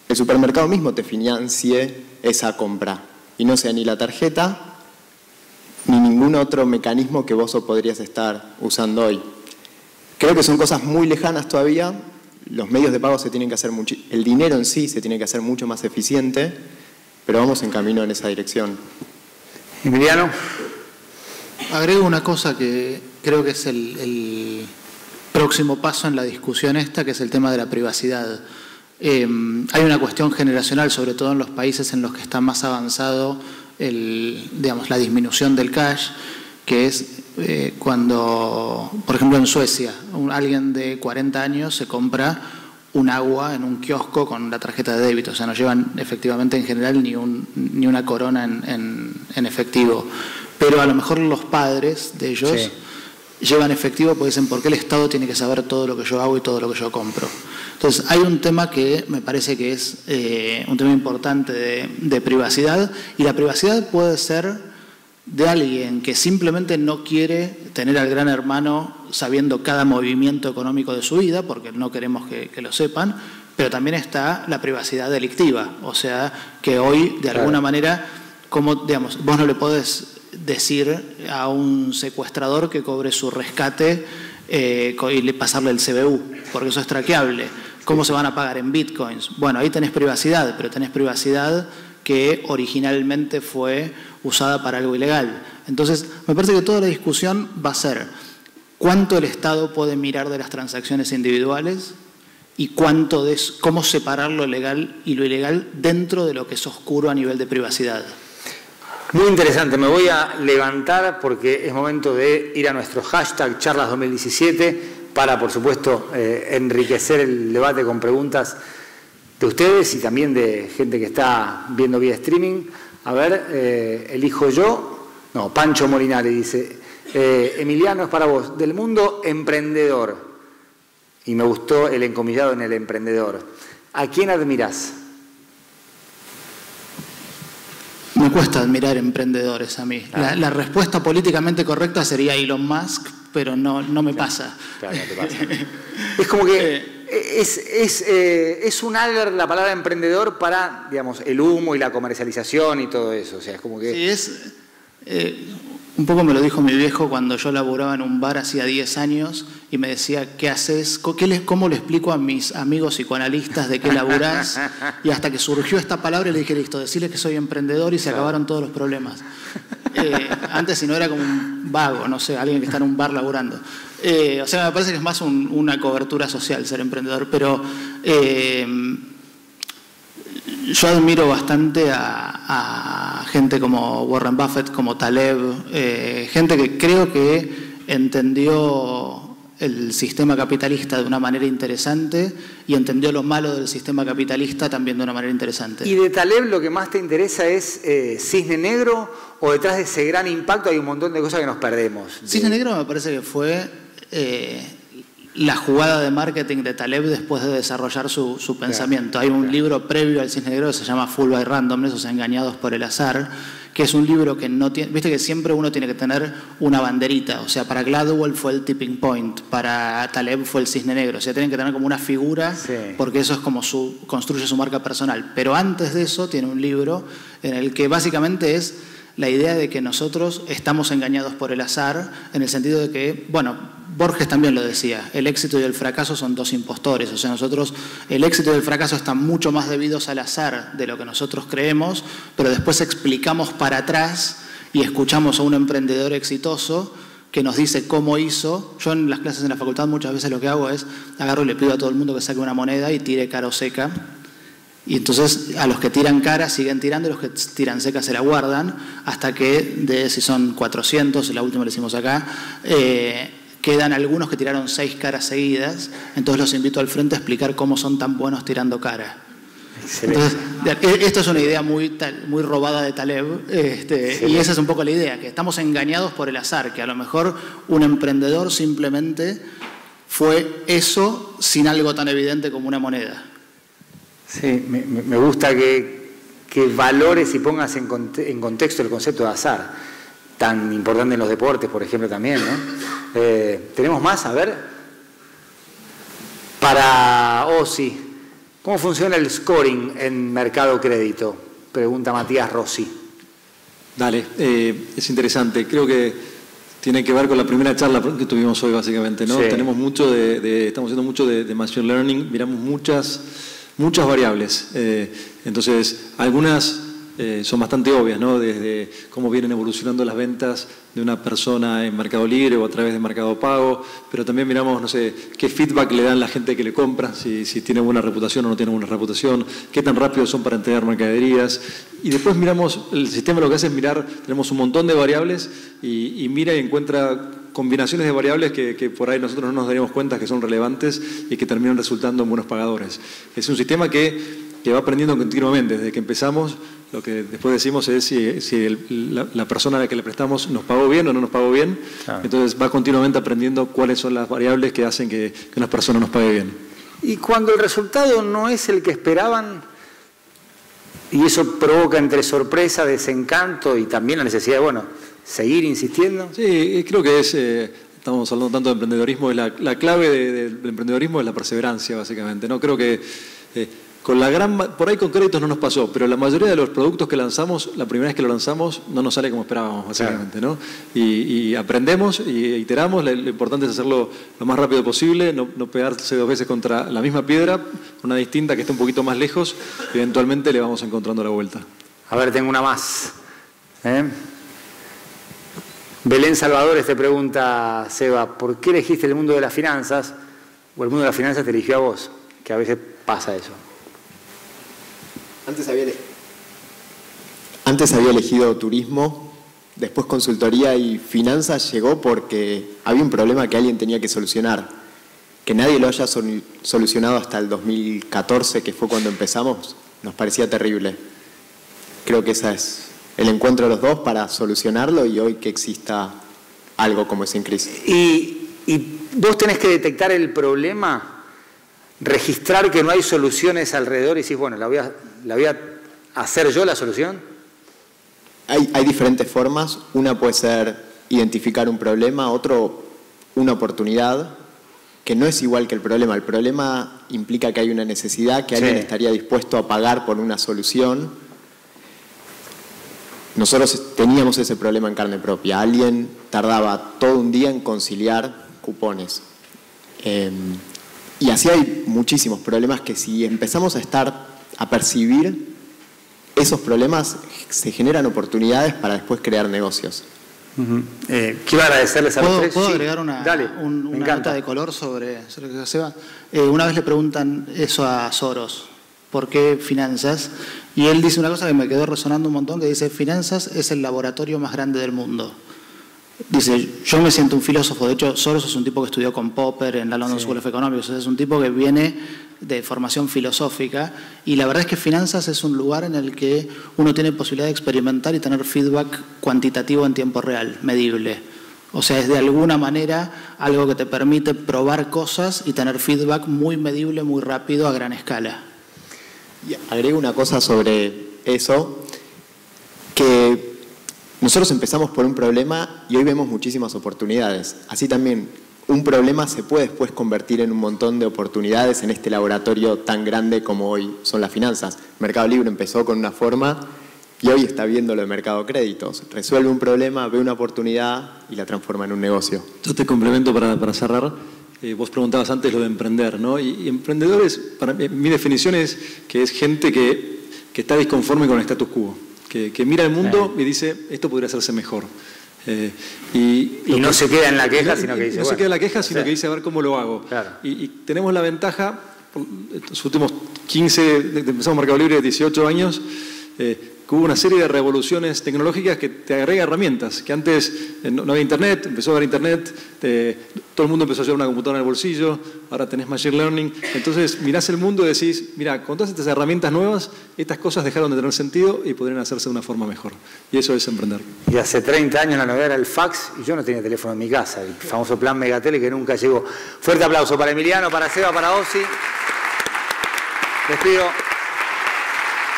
el supermercado mismo te financie esa compra y no sea ni la tarjeta ni ningún otro mecanismo que vos podrías estar usando hoy. Creo que son cosas muy lejanas todavía. Los medios de pago se tienen que hacer mucho, el dinero en sí se tiene que hacer mucho más eficiente, pero vamos en camino en esa dirección. Emiliano. Agrego una cosa que creo que es el próximo paso en la discusión esta, que es el tema de la privacidad. Hay una cuestión generacional, sobre todo en los países en los que está más avanzado la disminución del cash, que es cuando, por ejemplo, en Suecia, alguien de 40 años se compra un agua en un kiosco con la tarjeta de débito, o sea, no llevan efectivamente en general ni una corona en efectivo, pero a lo mejor los padres de ellos llevan efectivo porque dicen, ¿por qué el Estado tiene que saber todo lo que yo hago y todo lo que yo compro? Entonces, hay un tema que me parece que es un tema importante de privacidad, y la privacidad puede ser de alguien que simplemente no quiere tener al gran hermano sabiendo cada movimiento económico de su vida, porque no queremos que lo sepan, pero también está la privacidad delictiva, o sea, que hoy, de alguna manera, como, digamos, vos no le podés decir a un secuestrador que cobre su rescate y pasarle el CBU, porque eso es traqueable. ¿Cómo se van a pagar? En bitcoins. Bueno, ahí tenés privacidad, pero tenés privacidad que originalmente fue usada para algo ilegal. Entonces, me parece que toda la discusión va a ser cuánto el Estado puede mirar de las transacciones individuales y cuánto de cómo separar lo legal y lo ilegal dentro de lo que es oscuro a nivel de privacidad. Muy interesante, me voy a levantar porque es momento de ir a nuestro hashtag charlas 2017 para, por supuesto, enriquecer el debate con preguntas de ustedes y también de gente que está viendo vía streaming. A ver, elijo yo. No, Pancho Molinari dice, Emiliano, es para vos, del mundo emprendedor. Y me gustó el encomillado en el emprendedor. ¿A quién admirás? Me cuesta admirar emprendedores a mí. La respuesta políticamente correcta sería Elon Musk, pero no me pasa. Claro, no te pasa. Es como que es un alert la palabra emprendedor para, digamos, el humo y la comercialización y todo eso. O sea, es como que... Sí, un poco me lo dijo mi viejo cuando yo laburaba en un bar hacía 10 años y me decía, ¿qué haces? ¿Cómo le explico a mis amigos psicoanalistas de qué laburás? Y hasta que surgió esta palabra le dije, listo, decirles que soy emprendedor y se acabaron todos los problemas. Antes si no era como un vago, no sé, alguien que está en un bar laburando. O sea, me parece que es más una cobertura social ser emprendedor, pero yo admiro bastante a gente como Warren Buffett, como Taleb, gente que creo que entendió el sistema capitalista de una manera interesante y entendió lo malo del sistema capitalista también de una manera interesante. ¿Y de Taleb lo que más te interesa es Cisne Negro o detrás de ese gran impacto hay un montón de cosas que nos perdemos? Cisne Negro me parece que fue la jugada de marketing de Taleb después de desarrollar su pensamiento. Hay un libro previo al Cisne Negro que se llama Full by Randomness, o sea, Engañados por el Azar, que es un libro que no tiene... Viste que siempre uno tiene que tener una banderita, o sea, para Gladwell fue el tipping point, para Taleb fue el Cisne Negro, o sea, tienen que tener como una figura, porque eso es como construye su marca personal. Pero antes de eso tiene un libro en el que básicamente es la idea de que nosotros estamos engañados por el azar, en el sentido de que, bueno, Borges también lo decía, el éxito y el fracaso son dos impostores, o sea, nosotros, el éxito y el fracaso están mucho más debidos al azar de lo que nosotros creemos, pero después explicamos para atrás y escuchamos a un emprendedor exitoso que nos dice cómo hizo. Yo en las clases en la facultad muchas veces lo que hago es, agarro y le pido a todo el mundo que saque una moneda y tire cara o seca. Y entonces a los que tiran cara siguen tirando y los que tiran seca se la guardan hasta que, si son 400, la última la hicimos acá, quedan algunos que tiraron 6 caras seguidas. Entonces los invito al frente a explicar cómo son tan buenos tirando cara. Entonces, esto es una idea muy robada de Taleb, y esa es un poco la idea, que estamos engañados por el azar, que a lo mejor un emprendedor simplemente fue eso sin algo tan evidente como una moneda. Sí, me gusta que valores y pongas en contexto el concepto de azar, tan importante en los deportes, por ejemplo, también, ¿no? ¿Tenemos más? A ver. Para Ossi, ¿cómo funciona el scoring en Mercado Crédito? Pregunta Matías Rossi. Dale, es interesante. Creo que tiene que ver con la primera charla que tuvimos hoy, básicamente, ¿no? Sí. Tenemos mucho estamos haciendo mucho de Machine Learning, miramos muchas variables. Entonces, algunas son bastante obvias, ¿no? Desde cómo vienen evolucionando las ventas de una persona en Mercado Libre o a través de Mercado Pago, pero también miramos, no sé, qué feedback le dan la gente que le compra, si tiene buena reputación o no tiene buena reputación, qué tan rápidos son para entregar mercaderías. Y después miramos, el sistema lo que hace es mirar, tenemos un montón de variables y mira y encuentra combinaciones de variables que por ahí nosotros no nos daríamos cuenta que son relevantes y que terminan resultando en buenos pagadores. Es un sistema que va aprendiendo continuamente. Desde que empezamos, lo que después decimos es si la persona a la que le prestamos nos pagó bien o no nos pagó bien. Claro. Entonces va continuamente aprendiendo cuáles son las variables que hacen que una persona nos pague bien. Y cuando el resultado no es el que esperaban, y eso provoca entre sorpresa, desencanto y también la necesidad de, seguir insistiendo. Sí, creo que estamos hablando tanto de emprendedorismo, la clave del emprendedorismo es la perseverancia, básicamente, ¿no? Creo que Por ahí con créditos no nos pasó, pero la mayoría de los productos que lanzamos, la primera vez que lo lanzamos, no nos sale como esperábamos, básicamente, ¿no? Y aprendemos y iteramos, lo importante es hacerlo lo más rápido posible, no pegarse 2 veces contra la misma piedra, una distinta que esté un poquito más lejos, y eventualmente le vamos encontrando la vuelta. A ver, tengo una más. Belén Salvadores te pregunta, Seba, ¿por qué elegiste el mundo de las finanzas? ¿O el mundo de las finanzas te eligió a vos? Que a veces pasa eso. Antes había elegido turismo, después consultoría y finanzas llegó porque había un problema que alguien tenía que solucionar. Que nadie lo haya solucionado hasta el 2014, que fue cuando empezamos, nos parecía terrible. Creo que ese es el encuentro de los dos para solucionarlo y hoy que exista algo como es Increase. Y vos tenés que detectar el problema, registrar que no hay soluciones alrededor y decís, bueno, la voy a hacer yo la solución. Hay diferentes formas. Una puede ser identificar un problema, otro una oportunidad, que no es igual que el problema. El problema implica que hay una necesidad, que alguien estaría dispuesto a pagar por una solución. Nosotros teníamos ese problema en carne propia. Alguien tardaba todo un día en conciliar cupones. Y así hay muchísimos problemas que si empezamos a percibir esos problemas, se generan oportunidades para después crear negocios. Quiero agradecerles a los tres. ¿Puedo agregar una nota de color sobre lo que Seba? Una vez le preguntan eso a Soros, ¿por qué finanzas? Y él dice una cosa que me quedó resonando un montón, que dice, finanzas es el laboratorio más grande del mundo. Dice, yo me siento un filósofo, de hecho Soros es un tipo que estudió con Popper en la London School of Economics, es un tipo que viene de formación filosófica y la verdad es que finanzas es un lugar en el que uno tiene posibilidad de experimentar y tener feedback cuantitativo en tiempo real, medible. O sea, es de alguna manera algo que te permite probar cosas y tener feedback muy medible, muy rápido, a gran escala. Y agrego una cosa sobre eso, que nosotros empezamos por un problema y hoy vemos muchísimas oportunidades. Así también, un problema se puede después convertir en un montón de oportunidades en este laboratorio tan grande como hoy son las finanzas. Mercado Libre empezó con una forma y hoy está viendo lo de mercado créditos. Resuelve un problema, ve una oportunidad y la transforma en un negocio. Yo te complemento para cerrar. Vos preguntabas antes lo de emprender, ¿no? Y emprendedores, para mí, mi definición es que es gente que está disconforme con el status quo. Que mira el mundo y dice, esto podría hacerse mejor. Y no se queda en la queja, sino que dice... No se queda en la queja, sino que dice, a ver cómo lo hago. Claro. Y tenemos la ventaja, los últimos 15, empezamos Mercado Libre, 18 años, que hubo una serie de revoluciones tecnológicas que te agrega herramientas, que antes no había internet, empezó a haber internet, todo el mundo empezó a llevar una computadora en el bolsillo, ahora tenés machine learning, entonces mirás el mundo y decís, mira, con todas estas herramientas nuevas, estas cosas dejaron de tener sentido y podrían hacerse de una forma mejor. Y eso es emprender. Y hace 30 años la novedad era el fax y yo no tenía teléfono en mi casa, el famoso plan Megatele que nunca llegó. Fuerte aplauso para Emiliano, para Seba, para Ozzy. Les pido,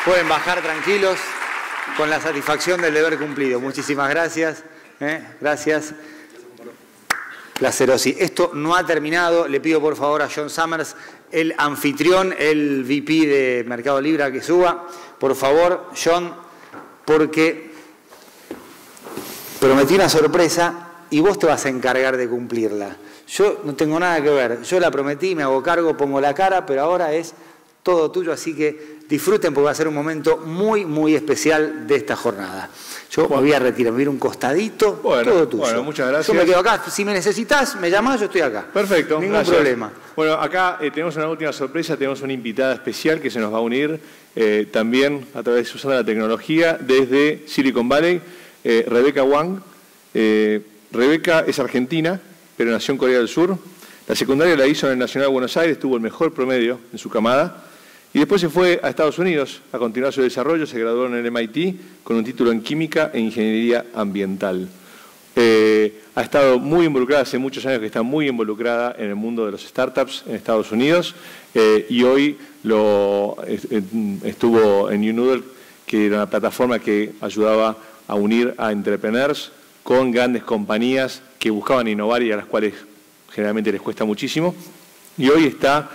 pueden bajar tranquilos, con la satisfacción del deber cumplido. Muchísimas gracias. Gracias. Placer, Ozzy. Esto no ha terminado. Le pido por favor a John Summers, el anfitrión, el VP de Mercado Libre, que suba. Por favor, John, porque prometí una sorpresa y vos te vas a encargar de cumplirla. Yo no tengo nada que ver. Yo la prometí, me hago cargo, pongo la cara, pero ahora es todo tuyo, así que disfruten porque va a ser un momento muy, muy especial de esta jornada. Yo me voy a retirar, me voy a ir un costadito, todo tuyo. Bueno, muchas gracias. Yo me quedo acá, si me necesitas, me llamás, yo estoy acá. Perfecto, ningún problema. Bueno, acá tenemos una última sorpresa, tenemos una invitada especial que se nos va a unir también a través de usando la tecnología desde Silicon Valley, Rebeca Wang. Rebeca es argentina, pero nació en Corea del Sur. La secundaria la hizo en el Nacional de Buenos Aires, tuvo el mejor promedio en su camada. Y después se fue a Estados Unidos a continuar su desarrollo, se graduó en el MIT con un título en Química e Ingeniería Ambiental. Ha estado muy involucrada, hace muchos años que está muy involucrada en el mundo de los startups en Estados Unidos y hoy estuvo en YouNoodle, que era una plataforma que ayudaba a unir a entrepreneurs con grandes compañías que buscaban innovar y a las cuales generalmente les cuesta muchísimo. Y hoy está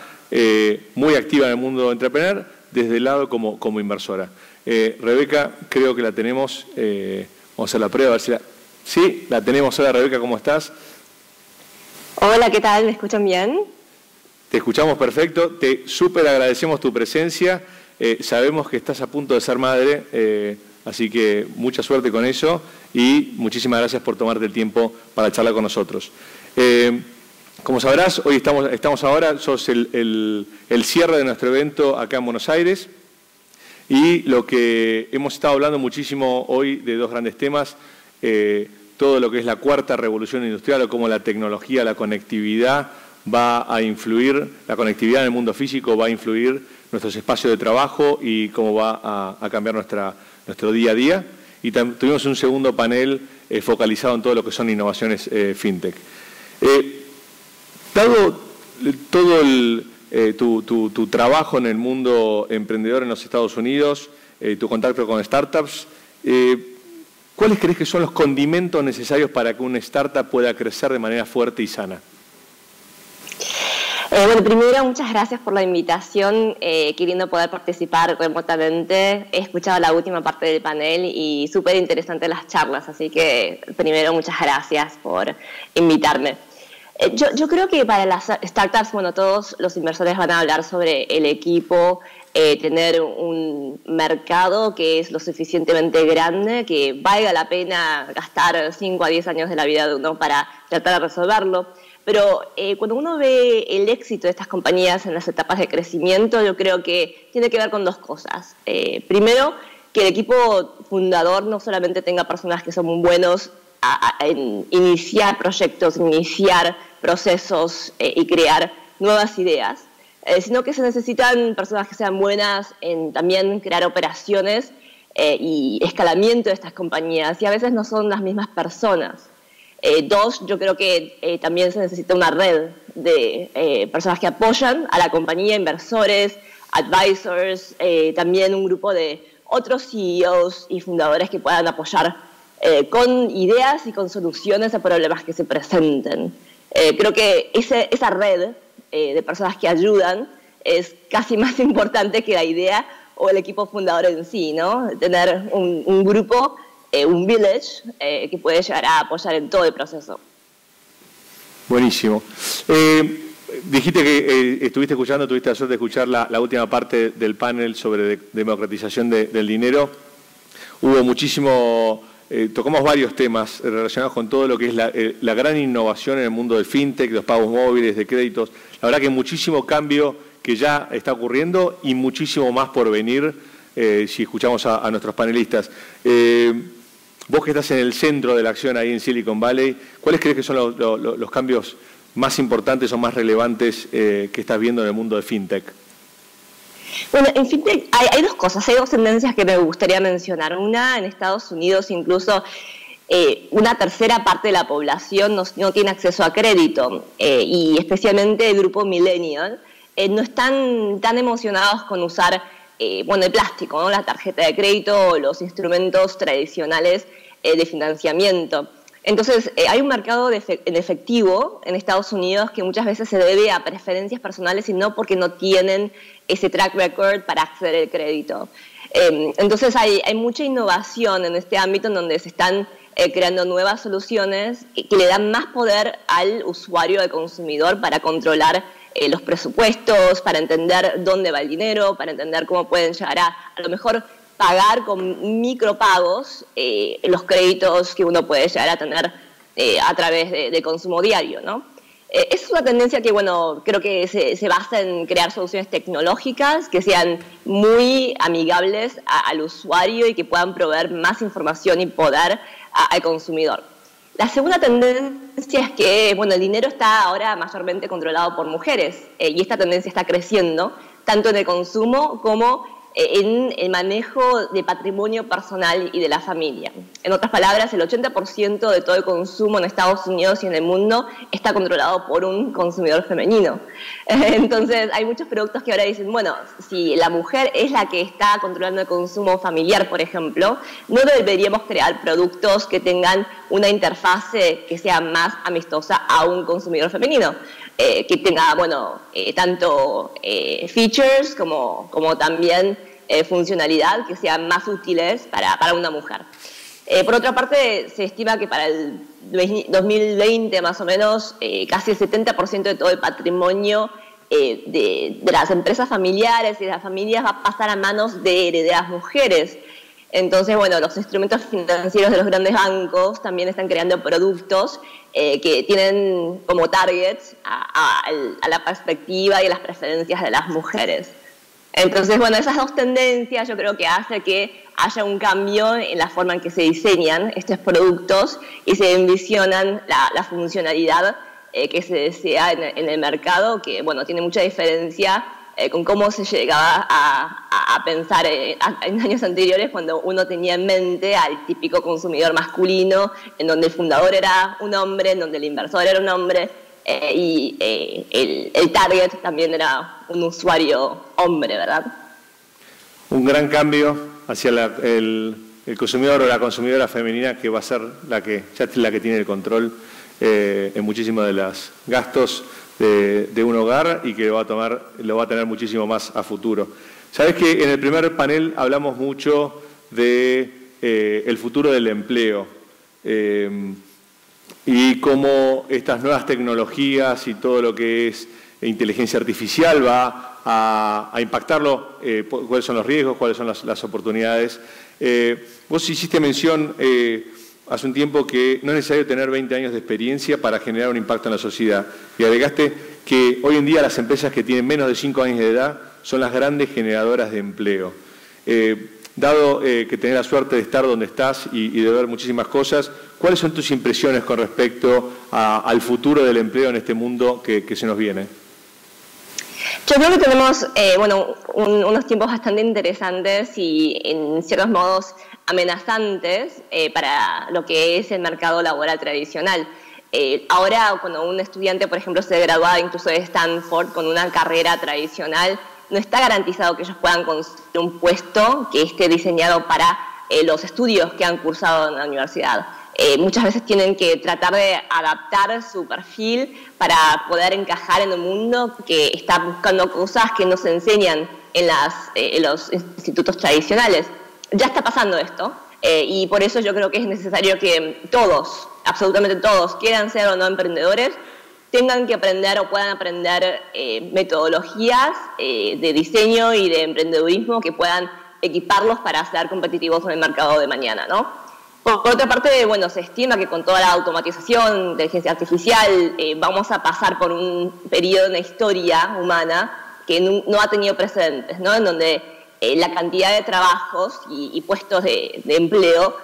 muy activa en el mundo entrepreneur, desde el lado como inversora. Rebeca, creo que la tenemos, vamos a hacer la prueba, a ver si sí, la tenemos. Hola Rebeca, ¿cómo estás? Hola, ¿qué tal? ¿Me escuchan bien? Te escuchamos perfecto, te súper agradecemos tu presencia, sabemos que estás a punto de ser madre, así que mucha suerte con eso y muchísimas gracias por tomarte el tiempo para charlar con nosotros. Como sabrás, hoy estamos ahora, sos el cierre de nuestro evento acá en Buenos Aires y lo que hemos estado hablando muchísimo hoy de dos grandes temas, todo lo que es la cuarta revolución industrial o cómo la tecnología, la conectividad va a influir, la conectividad en el mundo físico va a influir nuestros espacios de trabajo y cómo va a cambiar nuestro día a día. Y tuvimos un segundo panel focalizado en todo lo que son innovaciones fintech. Dado todo tu trabajo en el mundo emprendedor en los Estados Unidos, tu contacto con startups, ¿cuáles crees que son los condimentos necesarios para que una startup pueda crecer de manera fuerte y sana? Bueno, primero, muchas gracias por la invitación, queriendo poder participar remotamente. He escuchado la última parte del panel y súper interesantes las charlas, así que primero, muchas gracias por invitarme. Yo creo que para las startups, bueno, todos los inversores van a hablar sobre el equipo, tener un mercado que es lo suficientemente grande, que valga la pena gastar 5 a 10 años de la vida de uno para tratar de resolverlo. Pero cuando uno ve el éxito de estas compañías en las etapas de crecimiento, yo creo que tiene que ver con dos cosas. Primero, que el equipo fundador no solamente tenga personas que son muy buenos en iniciar proyectos, iniciar procesos y crear nuevas ideas, sino que se necesitan personas que sean buenas en también crear operaciones y escalamiento de estas compañías, y a veces no son las mismas personas. Dos, yo creo que también se necesita una red de personas que apoyan a la compañía, inversores, advisors, también un grupo de otros CEOs y fundadores que puedan apoyar con ideas y con soluciones a problemas que se presenten. Creo que esa red de personas que ayudan es casi más importante que la idea o el equipo fundador en sí, ¿no? Tener un grupo, un village, que puede llegar a apoyar en todo el proceso. Buenísimo. Dijiste que estuviste escuchando, tuviste la suerte de escuchar la última parte del panel sobre democratización del dinero. Hubo muchísimo... tocamos varios temas relacionados con todo lo que es la gran innovación en el mundo del fintech, los pagos móviles, de créditos. La verdad que hay muchísimo cambio que ya está ocurriendo y muchísimo más por venir si escuchamos a nuestros panelistas. Vos que estás en el centro de la acción ahí en Silicon Valley, ¿cuáles crees que son los cambios más importantes o más relevantes que estás viendo en el mundo de fintech? Bueno, en fintech hay dos cosas, hay dos tendencias que me gustaría mencionar. Una, en Estados Unidos incluso una tercera parte de la población no tiene acceso a crédito y especialmente el grupo millennial no están tan emocionados con usar el plástico, ¿no? La tarjeta de crédito, los instrumentos tradicionales de financiamiento. Entonces, hay un mercado en efectivo en Estados Unidos que muchas veces se debe a preferencias personales y no porque no tienen ese track record para acceder al crédito. Entonces, hay mucha innovación en este ámbito en donde se están creando nuevas soluciones que le dan más poder al usuario, al consumidor, para controlar los presupuestos, para entender dónde va el dinero, para entender cómo pueden llegar a lo mejor pagar con micropagos los créditos que uno puede llegar a tener a través de consumo diario, ¿no? Es una tendencia que, creo que se basa en crear soluciones tecnológicas que sean muy amigables al usuario y que puedan proveer más información y poder al consumidor. La segunda tendencia es que, el dinero está ahora mayormente controlado por mujeres y esta tendencia está creciendo tanto en el consumo como en el manejo de patrimonio personal y de la familia. En otras palabras, el 80% de todo el consumo en Estados Unidos y en el mundo está controlado por un consumidor femenino. Entonces, hay muchos productos que ahora dicen, si la mujer es la que está controlando el consumo familiar, por ejemplo, no deberíamos crear productos que tengan una interfase que sea más amistosa a un consumidor femenino, que tenga, bueno, tanto features como también funcionalidad que sean más útiles para una mujer. Por otra parte, se estima que para el 2020 más o menos casi el 70% de todo el patrimonio de las empresas familiares y de las familias va a pasar a manos de herederas mujeres. Entonces, bueno, los instrumentos financieros de los grandes bancos también están creando productos que tienen como targets a la perspectiva y a las preferencias de las mujeres. Entonces, bueno, esas dos tendencias yo creo que hace que haya un cambio en la forma en que se diseñan estos productos y se envisionan la funcionalidad que se desea en el mercado, que, bueno, tiene mucha diferencia con cómo se llegaba a pensar en años anteriores, cuando uno tenía en mente al típico consumidor masculino, en donde el fundador era un hombre, en donde el inversor era un hombre, y el target también era un usuario hombre, ¿verdad? Un gran cambio hacia el consumidor o la consumidora femenina, que va a ser la que tiene el control en muchísimos de los gastos de un hogar, y que lo va a tener muchísimo más a futuro. Sabes que en el primer panel hablamos mucho de el futuro del empleo y cómo estas nuevas tecnologías y todo lo que es inteligencia artificial va a impactarlo, cuáles son los riesgos, cuáles son las oportunidades. Vos hiciste mención hace un tiempo que no es necesario tener 20 años de experiencia para generar un impacto en la sociedad, y agregaste que hoy en día las empresas que tienen menos de 5 años de edad son las grandes generadoras de empleo. Dado que tenés la suerte de estar donde estás y de ver muchísimas cosas, ¿cuáles son tus impresiones con respecto al futuro del empleo en este mundo que se nos viene? Yo creo que tenemos unos tiempos bastante interesantes y en ciertos modos amenazantes para lo que es el mercado laboral tradicional. Ahora, cuando un estudiante, por ejemplo, se gradúa incluso de Stanford con una carrera tradicional, no está garantizado que ellos puedan conseguir un puesto que esté diseñado para los estudios que han cursado en la universidad. Muchas veces tienen que tratar de adaptar su perfil para poder encajar en un mundo que está buscando cosas que no se enseñan en los institutos tradicionales. Ya está pasando esto, y por eso yo creo que es necesario que todos, absolutamente todos, quieran ser o no emprendedores, tengan que aprender o puedan aprender metodologías de diseño y de emprendedurismo que puedan equiparlos para ser competitivos en el mercado de mañana, ¿no? Por otra parte, bueno, se estima que con toda la automatización, inteligencia artificial, vamos a pasar por un periodo en la historia humana que no ha tenido precedentes, ¿no? En donde la cantidad de trabajos y puestos de empleo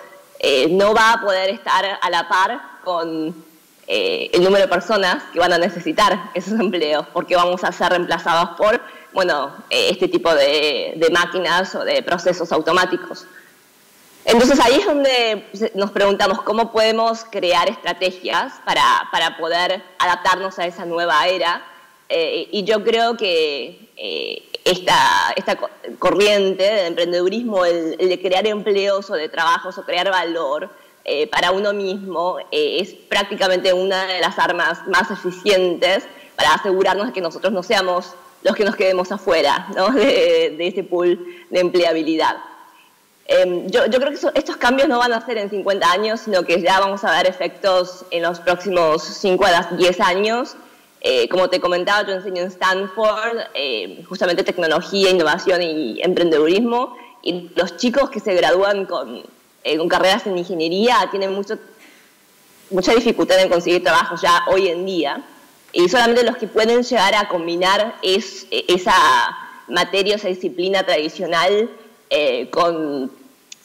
no va a poder estar a la par con el número de personas que van a necesitar esos empleos, porque vamos a ser reemplazados por, bueno, este tipo de máquinas o de procesos automáticos. Entonces ahí es donde nos preguntamos cómo podemos crear estrategias para poder adaptarnos a esa nueva era, y yo creo que esta corriente de emprendedurismo, el de crear empleos o de trabajos o crear valor para uno mismo, es prácticamente una de las armas más eficientes para asegurarnos de que nosotros no seamos los que nos quedemos afuera, ¿no? de este pool de empleabilidad. Yo creo que estos cambios no van a ser en 50 años, sino que ya vamos a ver efectos en los próximos 5 a 10 años. Como te comentaba, yo enseño en Stanford justamente tecnología, innovación y emprendedurismo, y los chicos que se gradúan con carreras en ingeniería tienen mucha dificultad en conseguir trabajos ya hoy en día, y solamente los que pueden llegar a combinar esa materia, esa disciplina tradicional con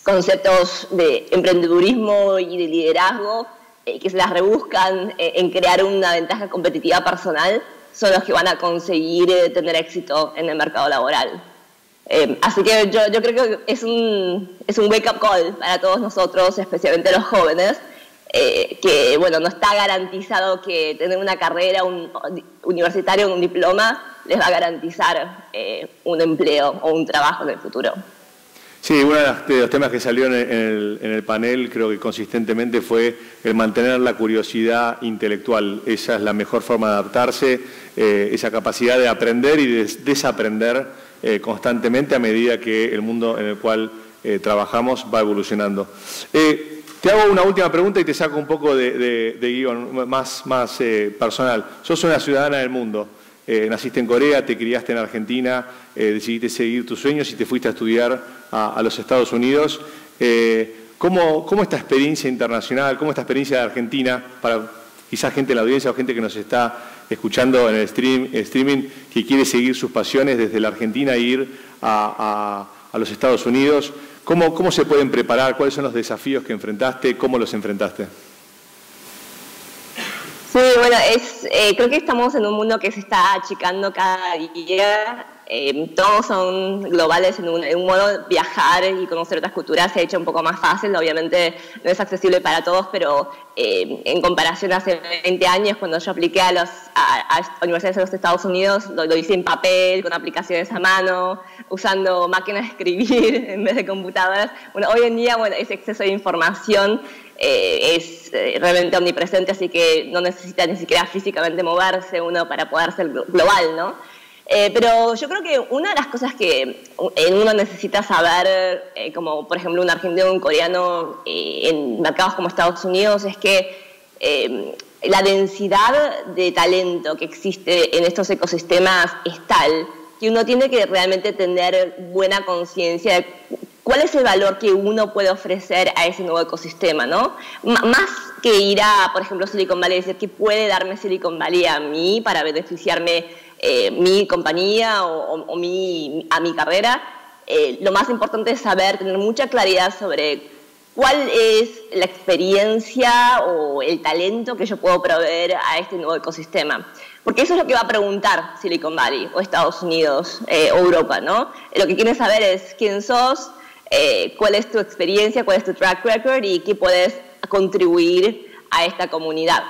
conceptos de emprendedurismo y de liderazgo que se las rebuscan en crear una ventaja competitiva personal, son los que van a conseguir tener éxito en el mercado laboral. Así que yo creo que es un wake-up call para todos nosotros, especialmente los jóvenes, que bueno, no está garantizado que tener una carrera universitaria o un diploma les va a garantizar un empleo o un trabajo en el futuro. Sí, uno de los temas que salió en el panel, creo que consistentemente, fue el mantener la curiosidad intelectual. Esa es la mejor forma de adaptarse, esa capacidad de aprender y de desaprender constantemente a medida que el mundo en el cual trabajamos va evolucionando. Te hago una última pregunta y te saco un poco de guión más personal. Sos una ciudadana del mundo. Naciste en Corea, te criaste en Argentina, decidiste seguir tus sueños y te fuiste a estudiar a los Estados Unidos. ¿Cómo esta experiencia internacional, cómo esta experiencia de Argentina, para quizás gente en la audiencia o gente que nos está escuchando en el streaming, que quiere seguir sus pasiones desde la Argentina e ir a los Estados Unidos, ¿cómo se pueden preparar? ¿Cuáles son los desafíos que enfrentaste? ¿Cómo los enfrentaste? Sí, bueno, creo que estamos en un mundo que se está achicando cada día. Todos son globales en un modo. Viajar y conocer otras culturas se ha hecho un poco más fácil. Obviamente no es accesible para todos, pero en comparación a hace 20 años, cuando yo apliqué a universidades de los Estados Unidos, lo hice en papel, con aplicaciones a mano, usando máquinas de escribir en vez de computadoras. Bueno, hoy en día, ese exceso de información es realmente omnipresente, así que no necesita ni siquiera físicamente moverse uno para poder ser global, ¿no? Pero yo creo que una de las cosas que uno necesita saber, como por ejemplo un argentino o un coreano en mercados como Estados Unidos, es que la densidad de talento que existe en estos ecosistemas es tal que uno tiene que realmente tener buena conciencia de cuál es el valor que uno puede ofrecer a ese nuevo ecosistema, ¿no? Más que ir a, por ejemplo, Silicon Valley y decir qué puede darme Silicon Valley a mí para beneficiarme mi compañía o a mi carrera, lo más importante es saber, tener mucha claridad sobre cuál es la experiencia o el talento que yo puedo proveer a este nuevo ecosistema. Porque eso es lo que va a preguntar Silicon Valley o Estados Unidos o Europa, ¿no? Lo que quieren saber es quién sos, cuál es tu experiencia, cuál es tu track record y qué puedes contribuir a esta comunidad.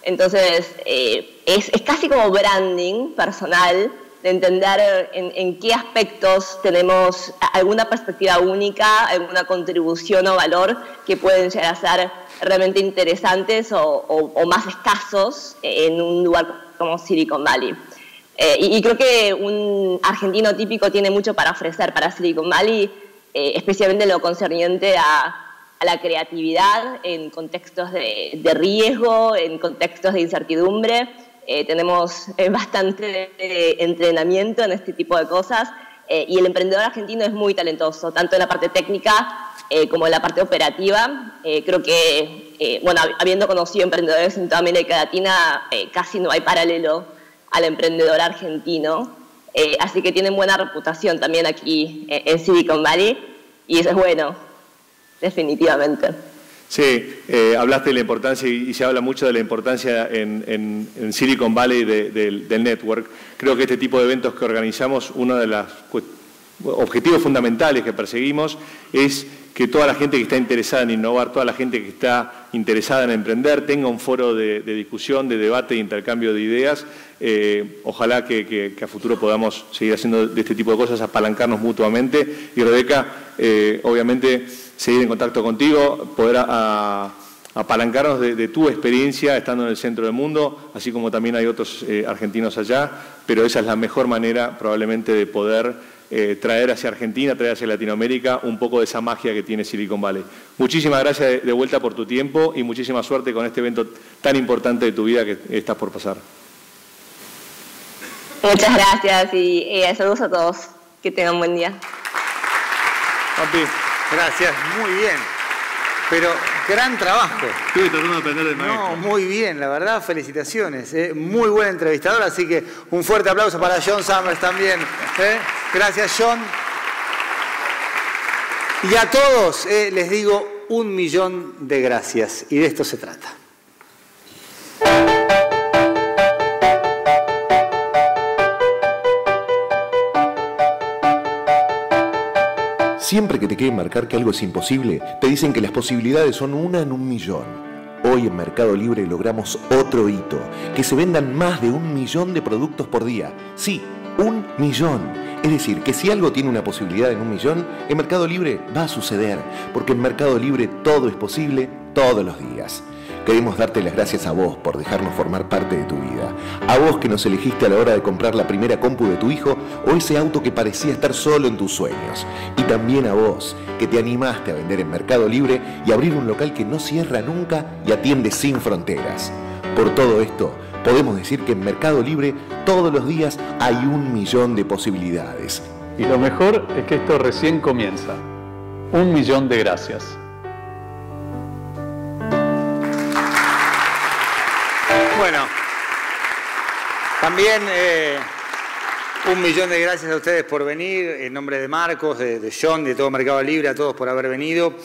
Entonces, es casi como branding personal de entender en qué aspectos tenemos alguna perspectiva única, alguna contribución o valor que pueden llegar a ser realmente interesantes o más escasos en un lugar como Silicon Valley. Y creo que un argentino típico tiene mucho para ofrecer para Silicon Valley, especialmente en lo concerniente a la creatividad en contextos de riesgo, en contextos de incertidumbre. Tenemos bastante entrenamiento en este tipo de cosas y el emprendedor argentino es muy talentoso, tanto en la parte técnica como en la parte operativa. Creo que, habiendo conocido emprendedores en toda América Latina, casi no hay paralelo al emprendedor argentino. Así que tienen buena reputación también aquí en Silicon Valley y eso es bueno, definitivamente. Sí, hablaste de la importancia y se habla mucho de la importancia en Silicon Valley del network. Creo que este tipo de eventos que organizamos, uno de los objetivos fundamentales que perseguimos es que toda la gente que está interesada en innovar, toda la gente que está interesada en emprender, tenga un foro de discusión, de debate e intercambio de ideas. Ojalá que a futuro podamos seguir haciendo de este tipo de cosas, apalancarnos mutuamente. Y Rebeca, obviamente, seguir en contacto contigo, poder apalancarnos de tu experiencia estando en el centro del mundo, así como también hay otros argentinos allá, pero esa es la mejor manera probablemente de poder traer hacia Argentina, traer hacia Latinoamérica un poco de esa magia que tiene Silicon Valley. Muchísimas gracias de vuelta por tu tiempo y muchísima suerte con este evento tan importante de tu vida que estás por pasar. Muchas gracias y saludos a todos. Que tengan un buen día. Papi, gracias, muy bien. Pero gran trabajo. Estuve tratando de aprender del maestro. No, muy bien, la verdad, felicitaciones. Muy buen entrevistador, así que un fuerte aplauso para John Summers también. Gracias, John. Y a todos les digo 1.000.000 de gracias, y de esto se trata. Siempre que te quieren marcar que algo es imposible, te dicen que las posibilidades son 1 en 1.000.000. Hoy en Mercado Libre logramos otro hito, que se vendan más de 1.000.000 de productos por día. Sí, 1 millón. Es decir, que si algo tiene una posibilidad en 1 millón, en Mercado Libre va a suceder, porque en Mercado Libre todo es posible todos los días. Queremos darte las gracias a vos por dejarnos formar parte de tu vida. A vos que nos elegiste a la hora de comprar la primera compu de tu hijo o ese auto que parecía estar solo en tus sueños. Y también a vos que te animaste a vender en Mercado Libre y abrir un local que no cierra nunca y atiende sin fronteras. Por todo esto, podemos decir que en Mercado Libre todos los días hay 1 millón de posibilidades. Y lo mejor es que esto recién comienza. 1 millón de gracias. Bueno, también 1 millón de gracias a ustedes por venir, en nombre de Marcos, de John, de todo Mercado Libre, a todos por haber venido.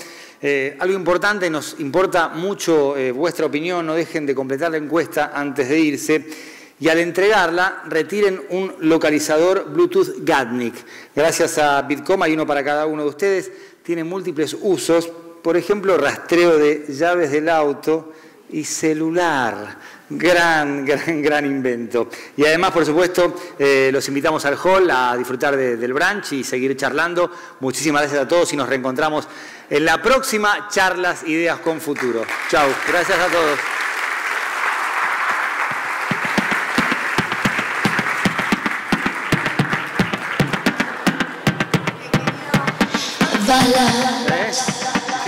Algo importante, nos importa mucho vuestra opinión, no dejen de completar la encuesta antes de irse y al entregarla retiren un localizador Bluetooth Gatnik. Gracias a Bitkom hay uno para cada uno de ustedes, tiene múltiples usos, por ejemplo rastreo de llaves del auto y celular. Gran invento. Y además, por supuesto, los invitamos al hall a disfrutar del brunch y seguir charlando. Muchísimas gracias a todos y nos reencontramos en la próxima Charlas Ideas con Futuro. Chau, gracias a todos.